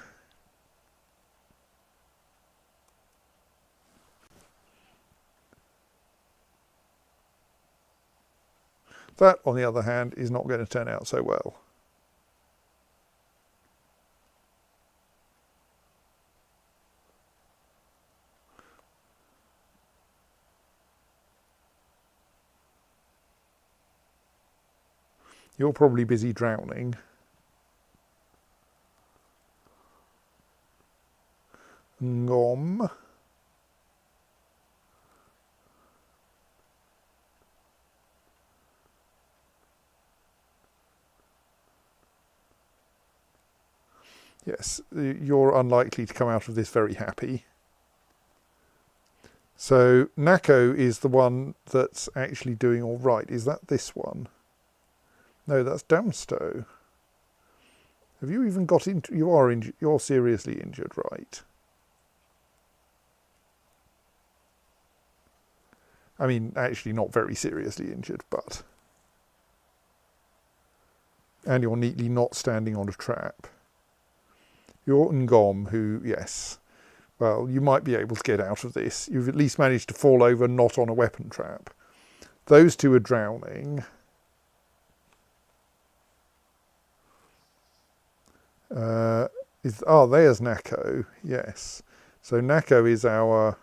That, on the other hand, is not going to turn out so well. You're probably busy drowning. Ngom. Yes, you're unlikely to come out of this very happy. So Nako is the one that's actually doing all right. Is that this one? No, that's Damstow. Have you even got into... You are injured. You're seriously injured, right? I mean, actually not very seriously injured, but... And you're neatly not standing on a trap. You're Ngom, who, yes... Well, you might be able to get out of this. You've at least managed to fall over not on a weapon trap. Those 2 are drowning. There's Nako, yes. So Nako is our...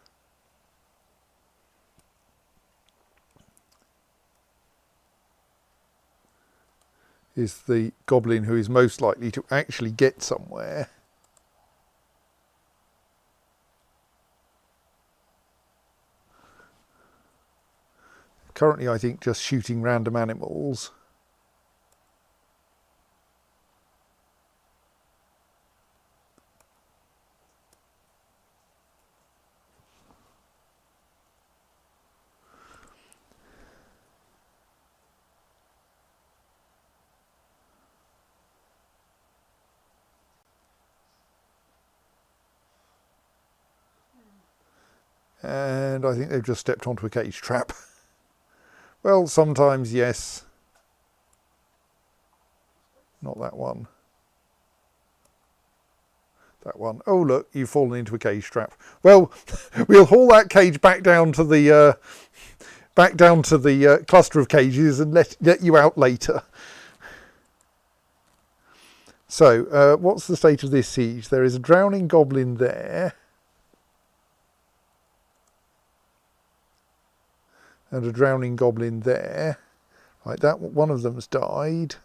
is the goblin who is most likely to actually get somewhere. Currently, I think just shooting random animals. And I think they've just stepped onto a cage trap. Well, sometimes, yes. Not that one. That one. Oh, look, you've fallen into a cage trap. Well, we'll haul that cage back down to the cluster of cages and let you out later. So, what's the state of this siege? There is a drowning goblin there. And a drowning goblin there. Right, that one of them's died.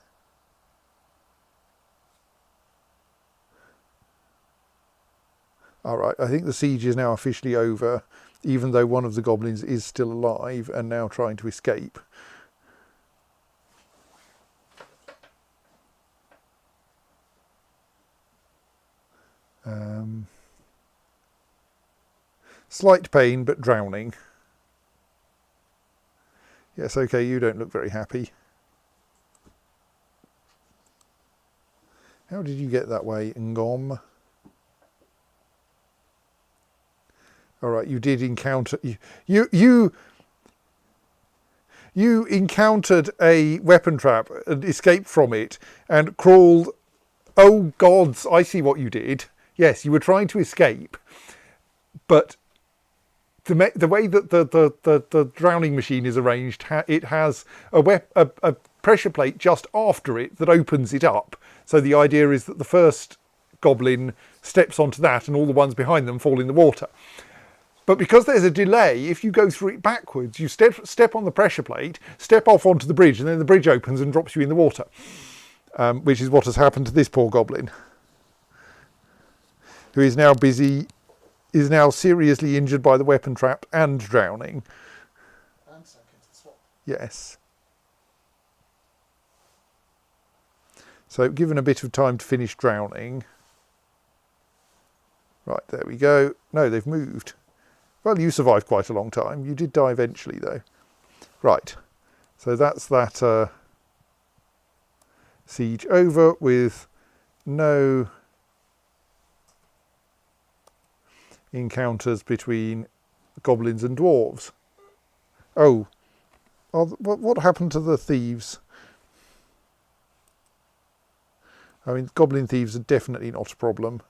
All right, I think the siege is now officially over, even though one of the goblins is still alive and now trying to escape. Slight pain, but drowning. Yes, okay, you don't look very happy. How did you get that way, Ngom? All right, you did encounter... You encountered a weapon trap and escaped from it and crawled... Oh, gods, I see what you did. Yes, you were trying to escape, but... The way that the drowning machine is arranged, it has a pressure plate just after it that opens it up. So the idea is that the first goblin steps onto that and all the ones behind them fall in the water. But because there's a delay, if you go through it backwards, you step on the pressure plate, step off onto the bridge, and then the bridge opens and drops you in the water, which is what has happened to this poor goblin, who is now seriously injured by the weapon trap and drowning. And sank into the swamp. Yes. So given a bit of time to finish drowning. Right, there we go. No, they've moved. Well, you survived quite a long time. You did die eventually, though. Right. So that's that siege over with no encounters between goblins and dwarves. Oh, what happened to the thieves? I mean, goblin thieves are definitely not a problem.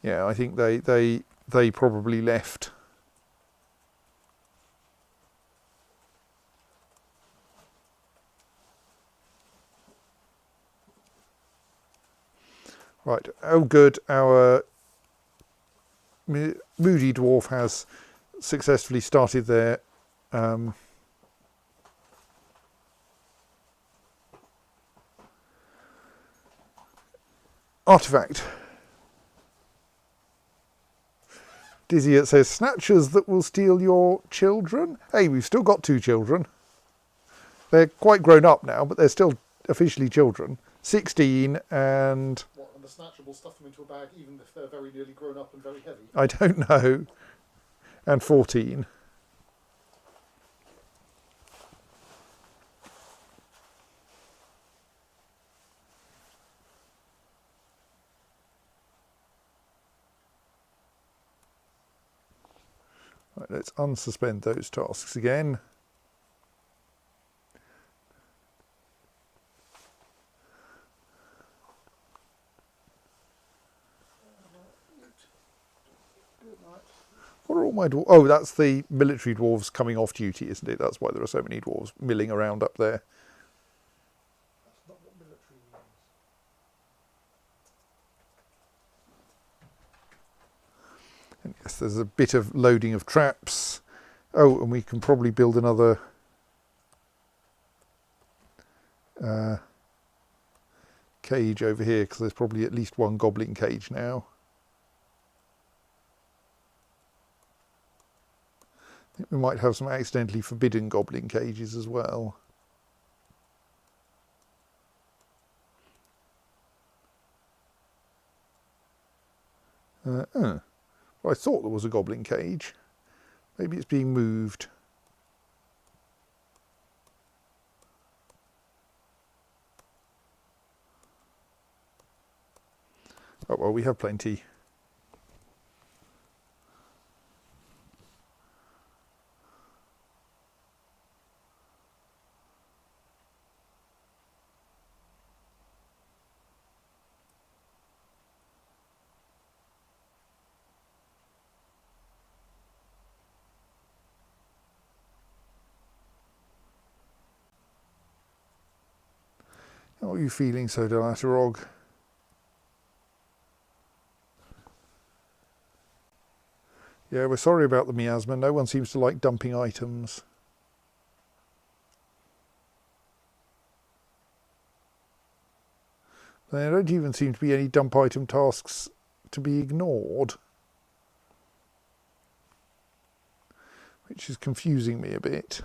Yeah, I think they probably left. Right, oh good, our moody dwarf has successfully started their artifact. Dizzy says, snatchers that will steal your children? Hey, we've still got 2 children. They're quite grown up now, but they're still officially children. 16 and... What, and the snatcher will stuff them into a bag even if they're very nearly grown up and very heavy? I don't know. And 14. Right, let's unsuspend those tasks again. What are all my dwarves? Oh, that's the military dwarves coming off duty, isn't it? That's why there are so many dwarves milling around up there. That's not what military means. And yes, there's a bit of loading of traps. Oh, and we can probably build another cage over here, because there's probably at least one goblin cage now. I think we might have some accidentally forbidden goblin cages as well. Well, I thought there was a goblin cage. Maybe it's being moved. Oh, well, we have plenty. How are you feeling, so Delatarog? Yeah, we're sorry about the miasma. No one seems to like dumping items. There don't even seem to be any dump item tasks to be ignored, which is confusing me a bit.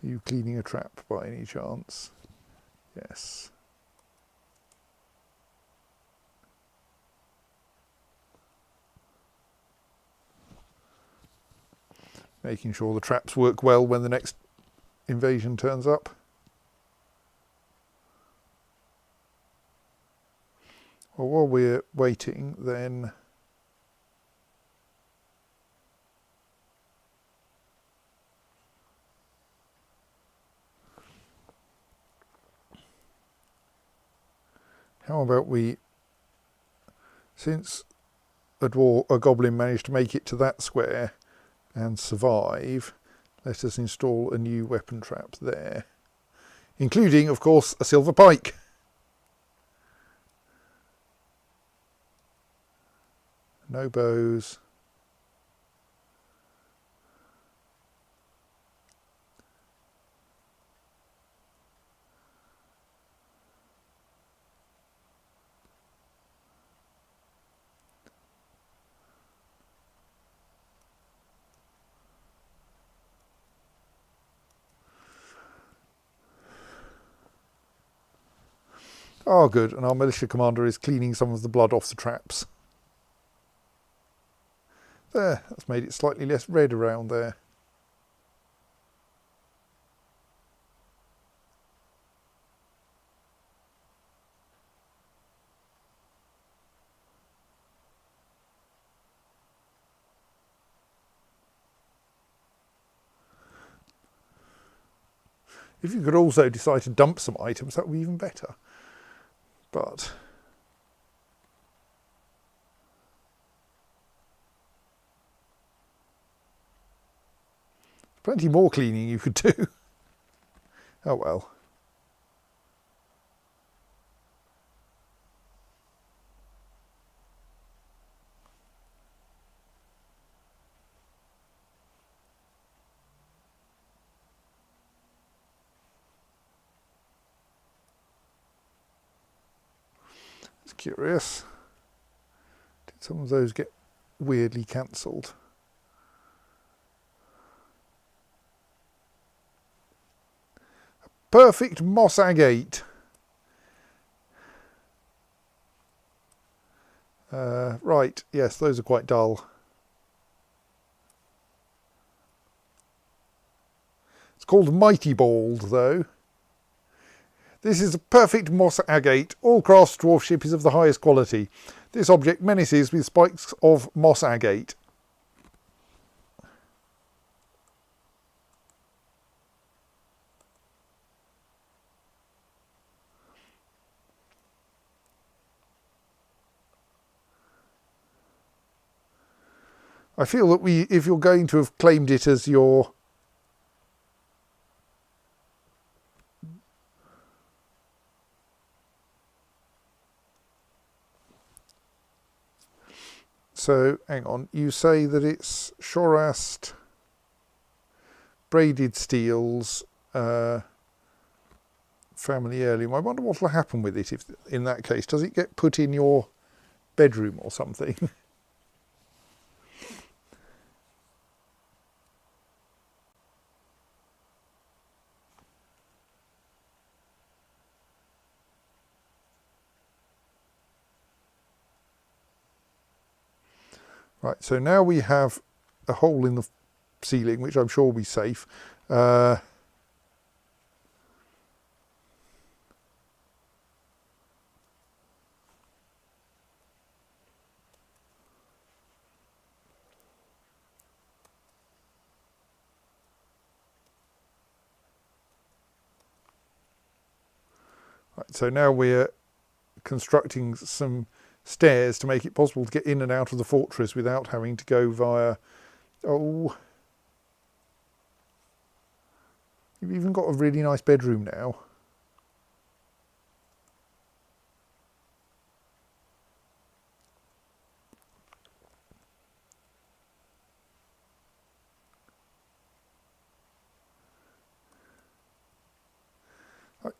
Are you cleaning a trap by any chance? Yes. Making sure the traps work well when the next invasion turns up. Well, while we're waiting, then how about we, since a goblin managed to make it to that square and survive, let us install a new weapon trap there, including, of course, a silver pike. No bows. Oh, good. And our militia commander is cleaning some of the blood off the traps. There, that's made it slightly less red around there. If you could also decide to dump some items, that would be even better. But plenty more cleaning you could do. Oh well. It's curious. Did some of those get weirdly cancelled? Perfect moss agate. Right, yes, those are quite dull. It's called Mighty Bald, though. This is a perfect moss agate. All craft dwarfship is of the highest quality. This object menaces with spikes of moss agate. I feel that if you're going to have claimed it as your so hang on, you say that it's Shorast braided steels, family heirloom. I wonder what will happen with it if, in that case, does it get put in your bedroom or something? Right, so now we have a hole in the ceiling, which I'm sure will be safe. Right, so now we're constructing some stairs to make it possible to get in and out of the fortress without having to go via... Oh, you've even got a really nice bedroom now.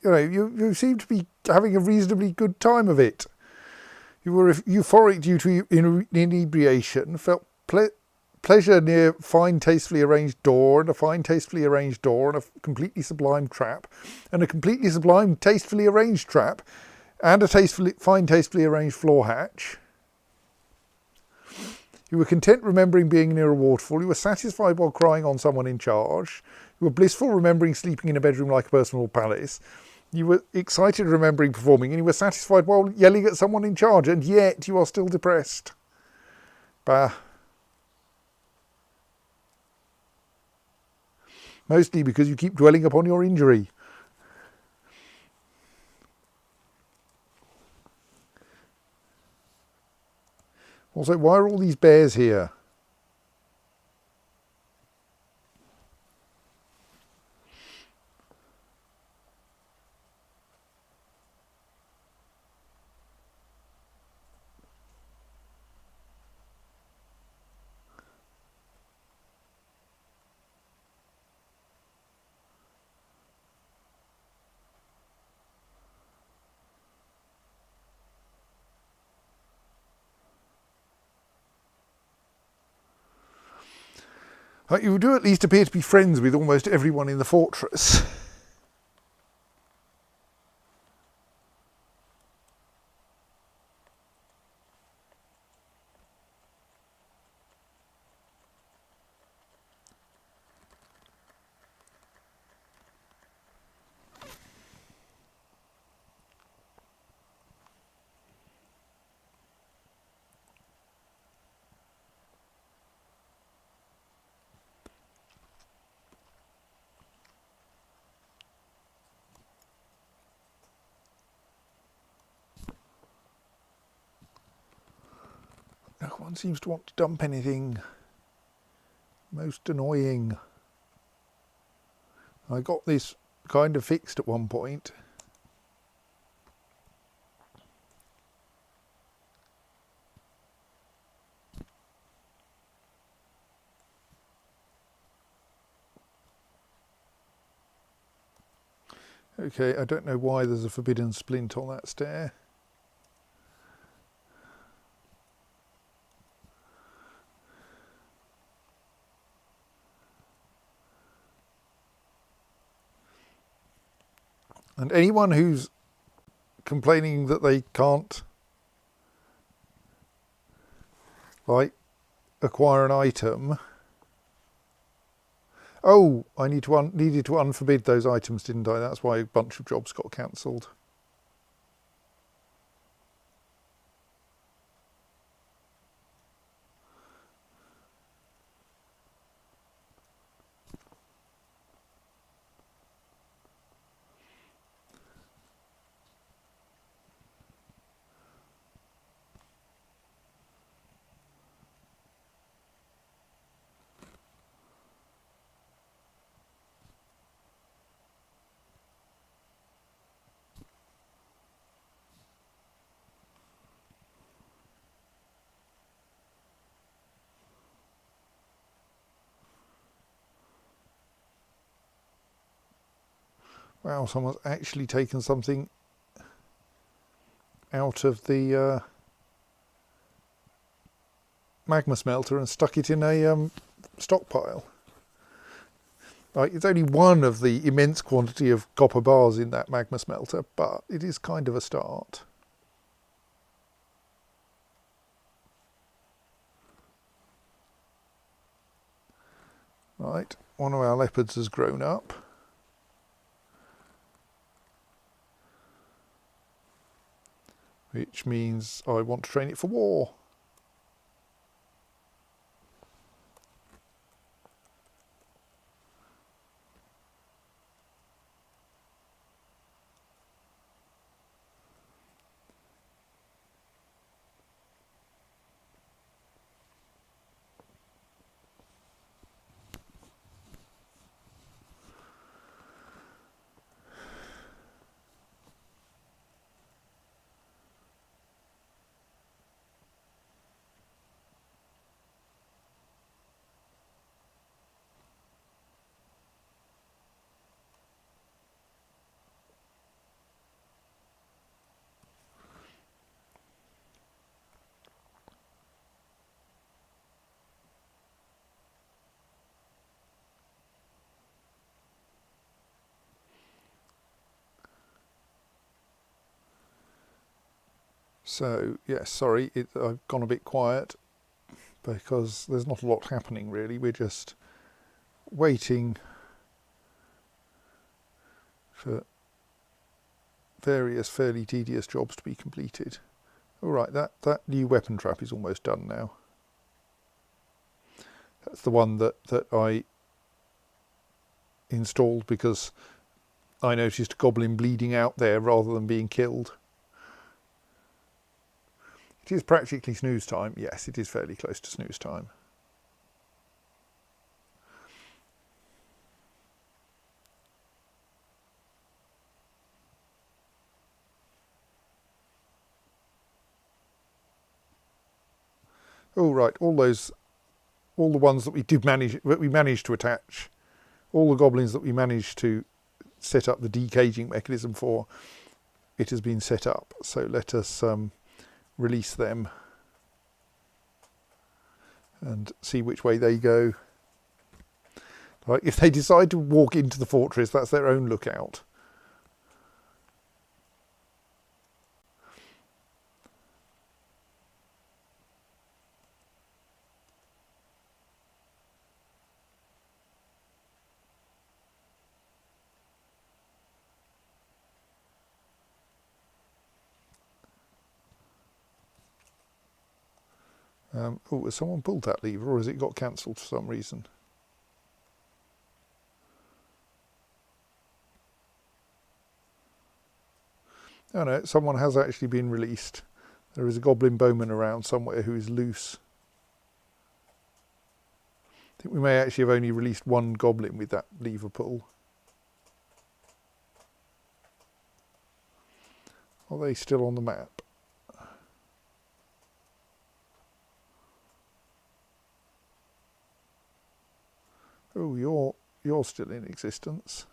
You know, you seem to be having a reasonably good time of it. You were euphoric due to inebriation, felt pleasure near fine tastefully arranged door and a fine tastefully arranged door and a completely sublime trap and a completely sublime tastefully arranged trap and a fine tastefully arranged floor hatch. You were content remembering being near a waterfall. You were satisfied while crying on someone in charge. You were blissful remembering sleeping in a bedroom like a personal palace. You were excited remembering performing, and you were satisfied while yelling at someone in charge, and yet you are still depressed. Bah. Mostly because you keep dwelling upon your injury. Also, why are all these bears here? You do at least appear to be friends with almost everyone in the fortress. No one seems to want to dump anything. Most annoying. I got this kind of fixed at one point. Okay, I don't know why there's a forbidden splint on that stair. And anyone who's complaining that they can't, like, acquire an item. Oh, I needed to unforbid those items, didn't I? That's why a bunch of jobs got cancelled. Wow, someone's actually taken something out of the magma smelter and stuck it in a stockpile. Like, it's only one of the immense quantity of copper bars in that magma smelter, but it is kind of a start. Right, one of our leopards has grown up. Which means I want to train it for war. So, yes, sorry, I've gone a bit quiet because there's not a lot happening really. We're just waiting for various fairly tedious jobs to be completed. All right, that new weapon trap is almost done now. That's the one that I installed because I noticed a goblin bleeding out there rather than being killed. It is practically snooze time. Yes, it is fairly close to snooze time. Oh right, all the ones that we managed to attach, all the goblins that we managed to set up the decaging mechanism for, it has been set up. So let us release them and see which way they go. Like, if they decide to walk into the fortress, that's their own lookout. Oh, has someone pulled that lever, or has it got cancelled for some reason? Oh no, someone has actually been released. There is a goblin bowman around somewhere who is loose. I think we may actually have only released one goblin with that lever pull. Are they still on the map? Oh, you're still in existence.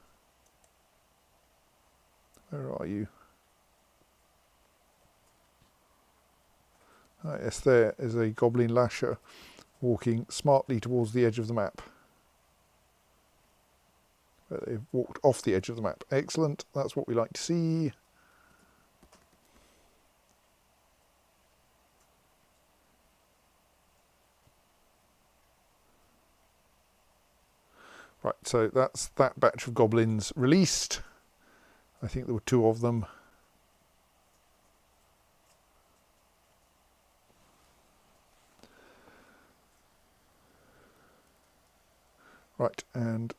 Where are you? Ah, yes, there is a goblin lasher walking smartly towards the edge of the map. They've walked off the edge of the map. Excellent, that's what we like to see. Right, so that's that batch of goblins released. I think there were 2 of them. Right, and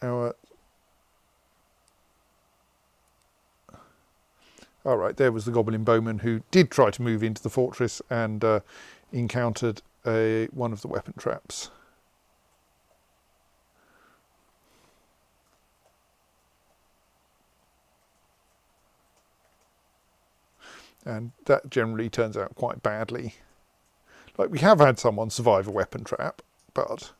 our... All right, there was the goblin bowman who did try to move into the fortress and encountered one of the weapon traps. And that generally turns out quite badly. Like, we have had someone survive a weapon trap, but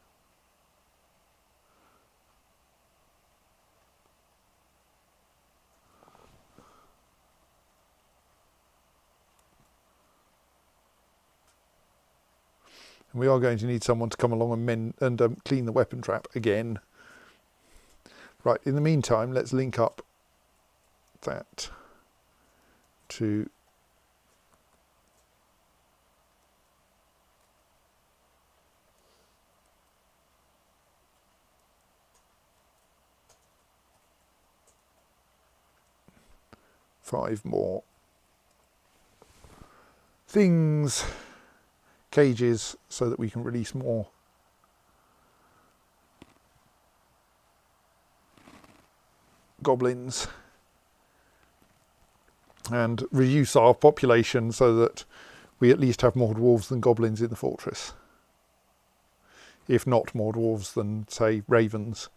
And we are going to need someone to come along and clean the weapon trap again. Right, in the meantime, let's link up that to five more things, cages, so that we can release more goblins and reduce our population so that we at least have more dwarves than goblins in the fortress. If not more dwarves than, say, ravens,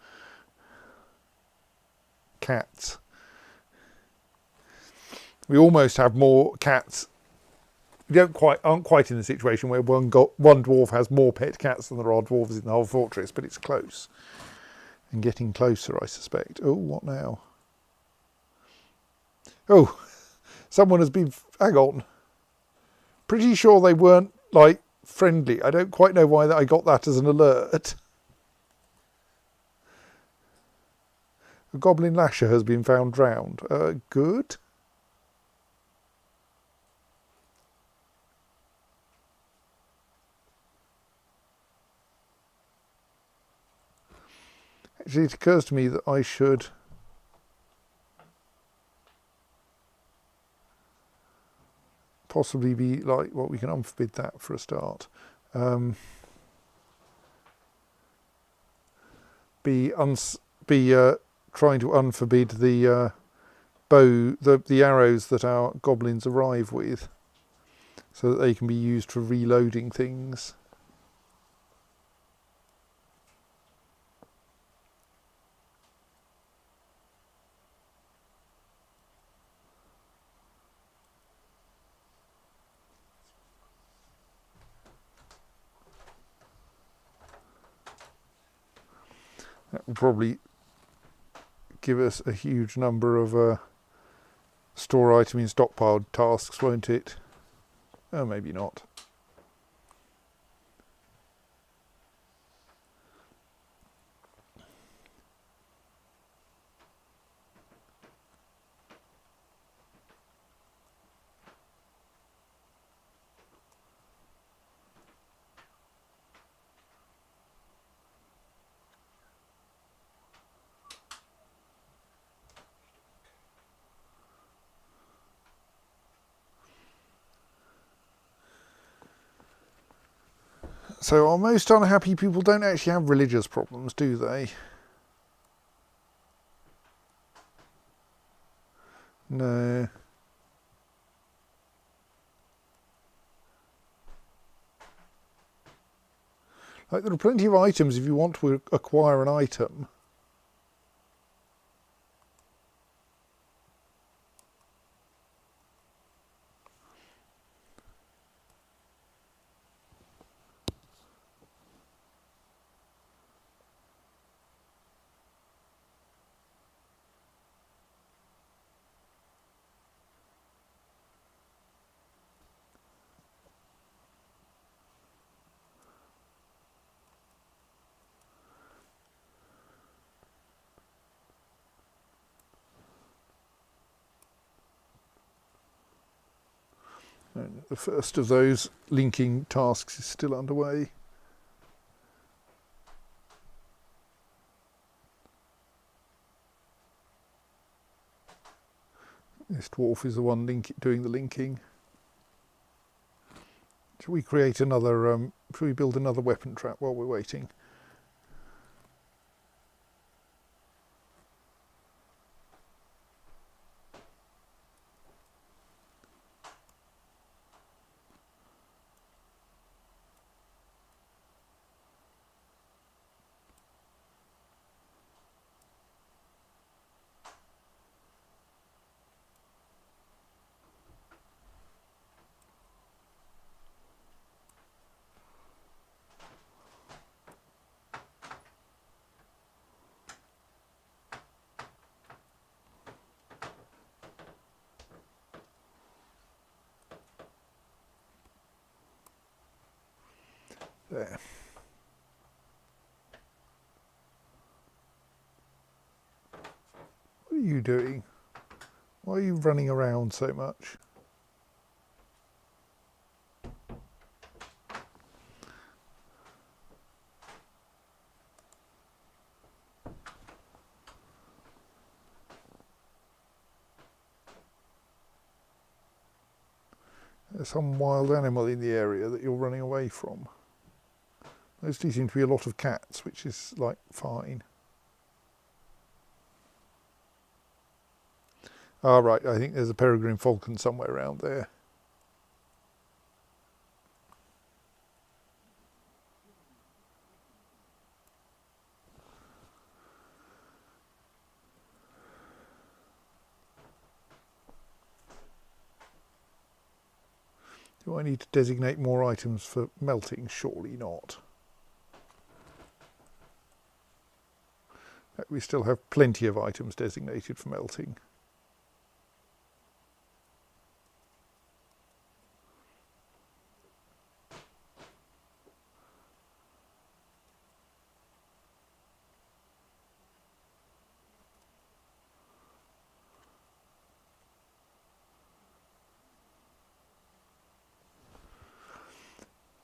cats. We almost have more cats. We aren't quite in the situation where one dwarf has more pet cats than there are dwarves in the whole fortress, but it's close. And getting closer, I suspect. Oh, what now? Oh, someone has been... Hang on. Pretty sure they weren't, like, friendly. I don't quite know why I got that as an alert. A goblin lasher has been found drowned. Good. Actually, it occurs to me that I should possibly be like, well, we can unforbid that for a start. Be trying to unforbid the bow, the arrows that our goblins arrive with, so that they can be used for reloading things. That will probably give us a huge number of store item in stockpiled tasks, won't it? Oh, maybe not. So our most unhappy people don't actually have religious problems, do they? No. Like, there are plenty of items if you want to acquire an item. And the first of those linking tasks is still underway. This dwarf is the one doing the linking. Should we create another, should we build another weapon trap while we're waiting? There. What are you doing? Why are you running around so much? There's some wild animal in the area that you're running away from. Mostly seem to be a lot of cats, which is like fine. Ah, right, I think there's a peregrine falcon somewhere around there. Do I need to designate more items for melting? Surely not. We still have plenty of items designated for melting.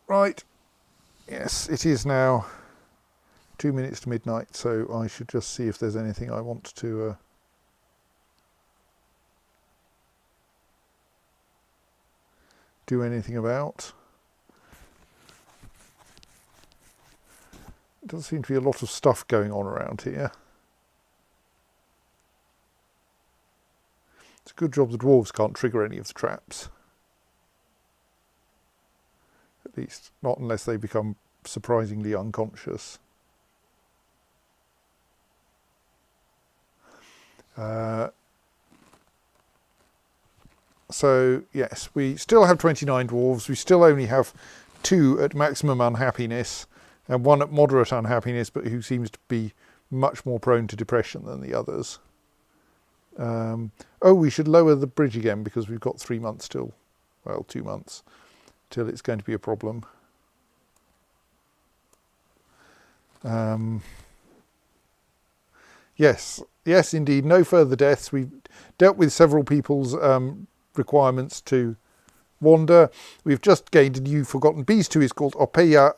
Right, yes, it is now 2 minutes to midnight, so I should just see if there's anything I want to do anything about. There does seem to be a lot of stuff going on around here. It's a good job the dwarves can't trigger any of the traps. At least not unless they become surprisingly unconscious. So yes, we still have 29 dwarves. We still only have 2 at maximum unhappiness and 1 at moderate unhappiness, but who seems to be much more prone to depression than the others. Oh, we should lower the bridge again because we've got 3 months till, well, 2 months till it's going to be a problem. Yes, indeed, no further deaths. We've dealt with several people's requirements to wander. We've just gained a new forgotten beast who is called Opeya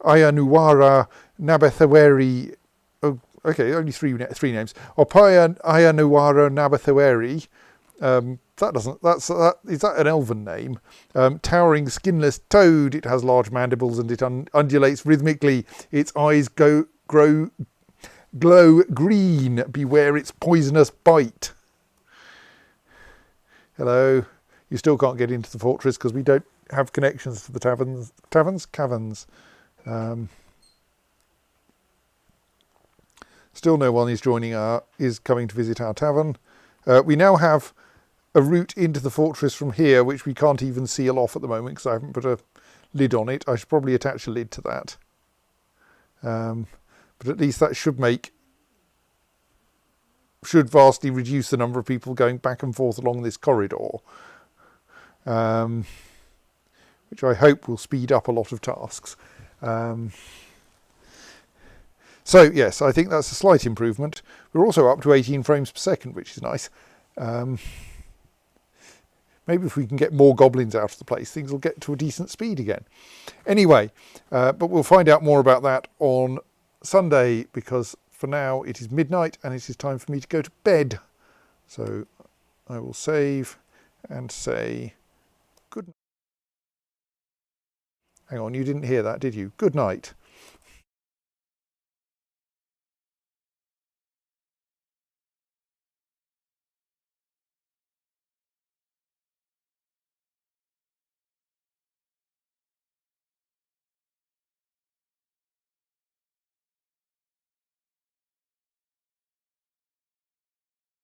Ayanuwara Nabathaweri. Oh, okay, only three names. Opeya Ayanuwara Nabathaweri. Is that an elven name? Towering skinless toad. It has large mandibles and it undulates rhythmically. Its eyes glow green. Beware its poisonous bite. Hello. You still can't get into the fortress because we don't have connections to the caverns. Still no one is coming to visit our tavern. We now have a route into the fortress from here, which we can't even seal off at the moment because I haven't put a lid on it. I should probably attach a lid to that. But at least that should vastly reduce the number of people going back and forth along this corridor, which I hope will speed up a lot of tasks. So yes, I think that's a slight improvement. We're also up to 18 frames per second, which is nice. Maybe if we can get more goblins out of the place, things will get to a decent speed again. Anyway, but we'll find out more about that on Sunday, because for now it is midnight and it is time for me to go to bed. So I will save and say good night. Hang on, you didn't hear that, did you? Good night.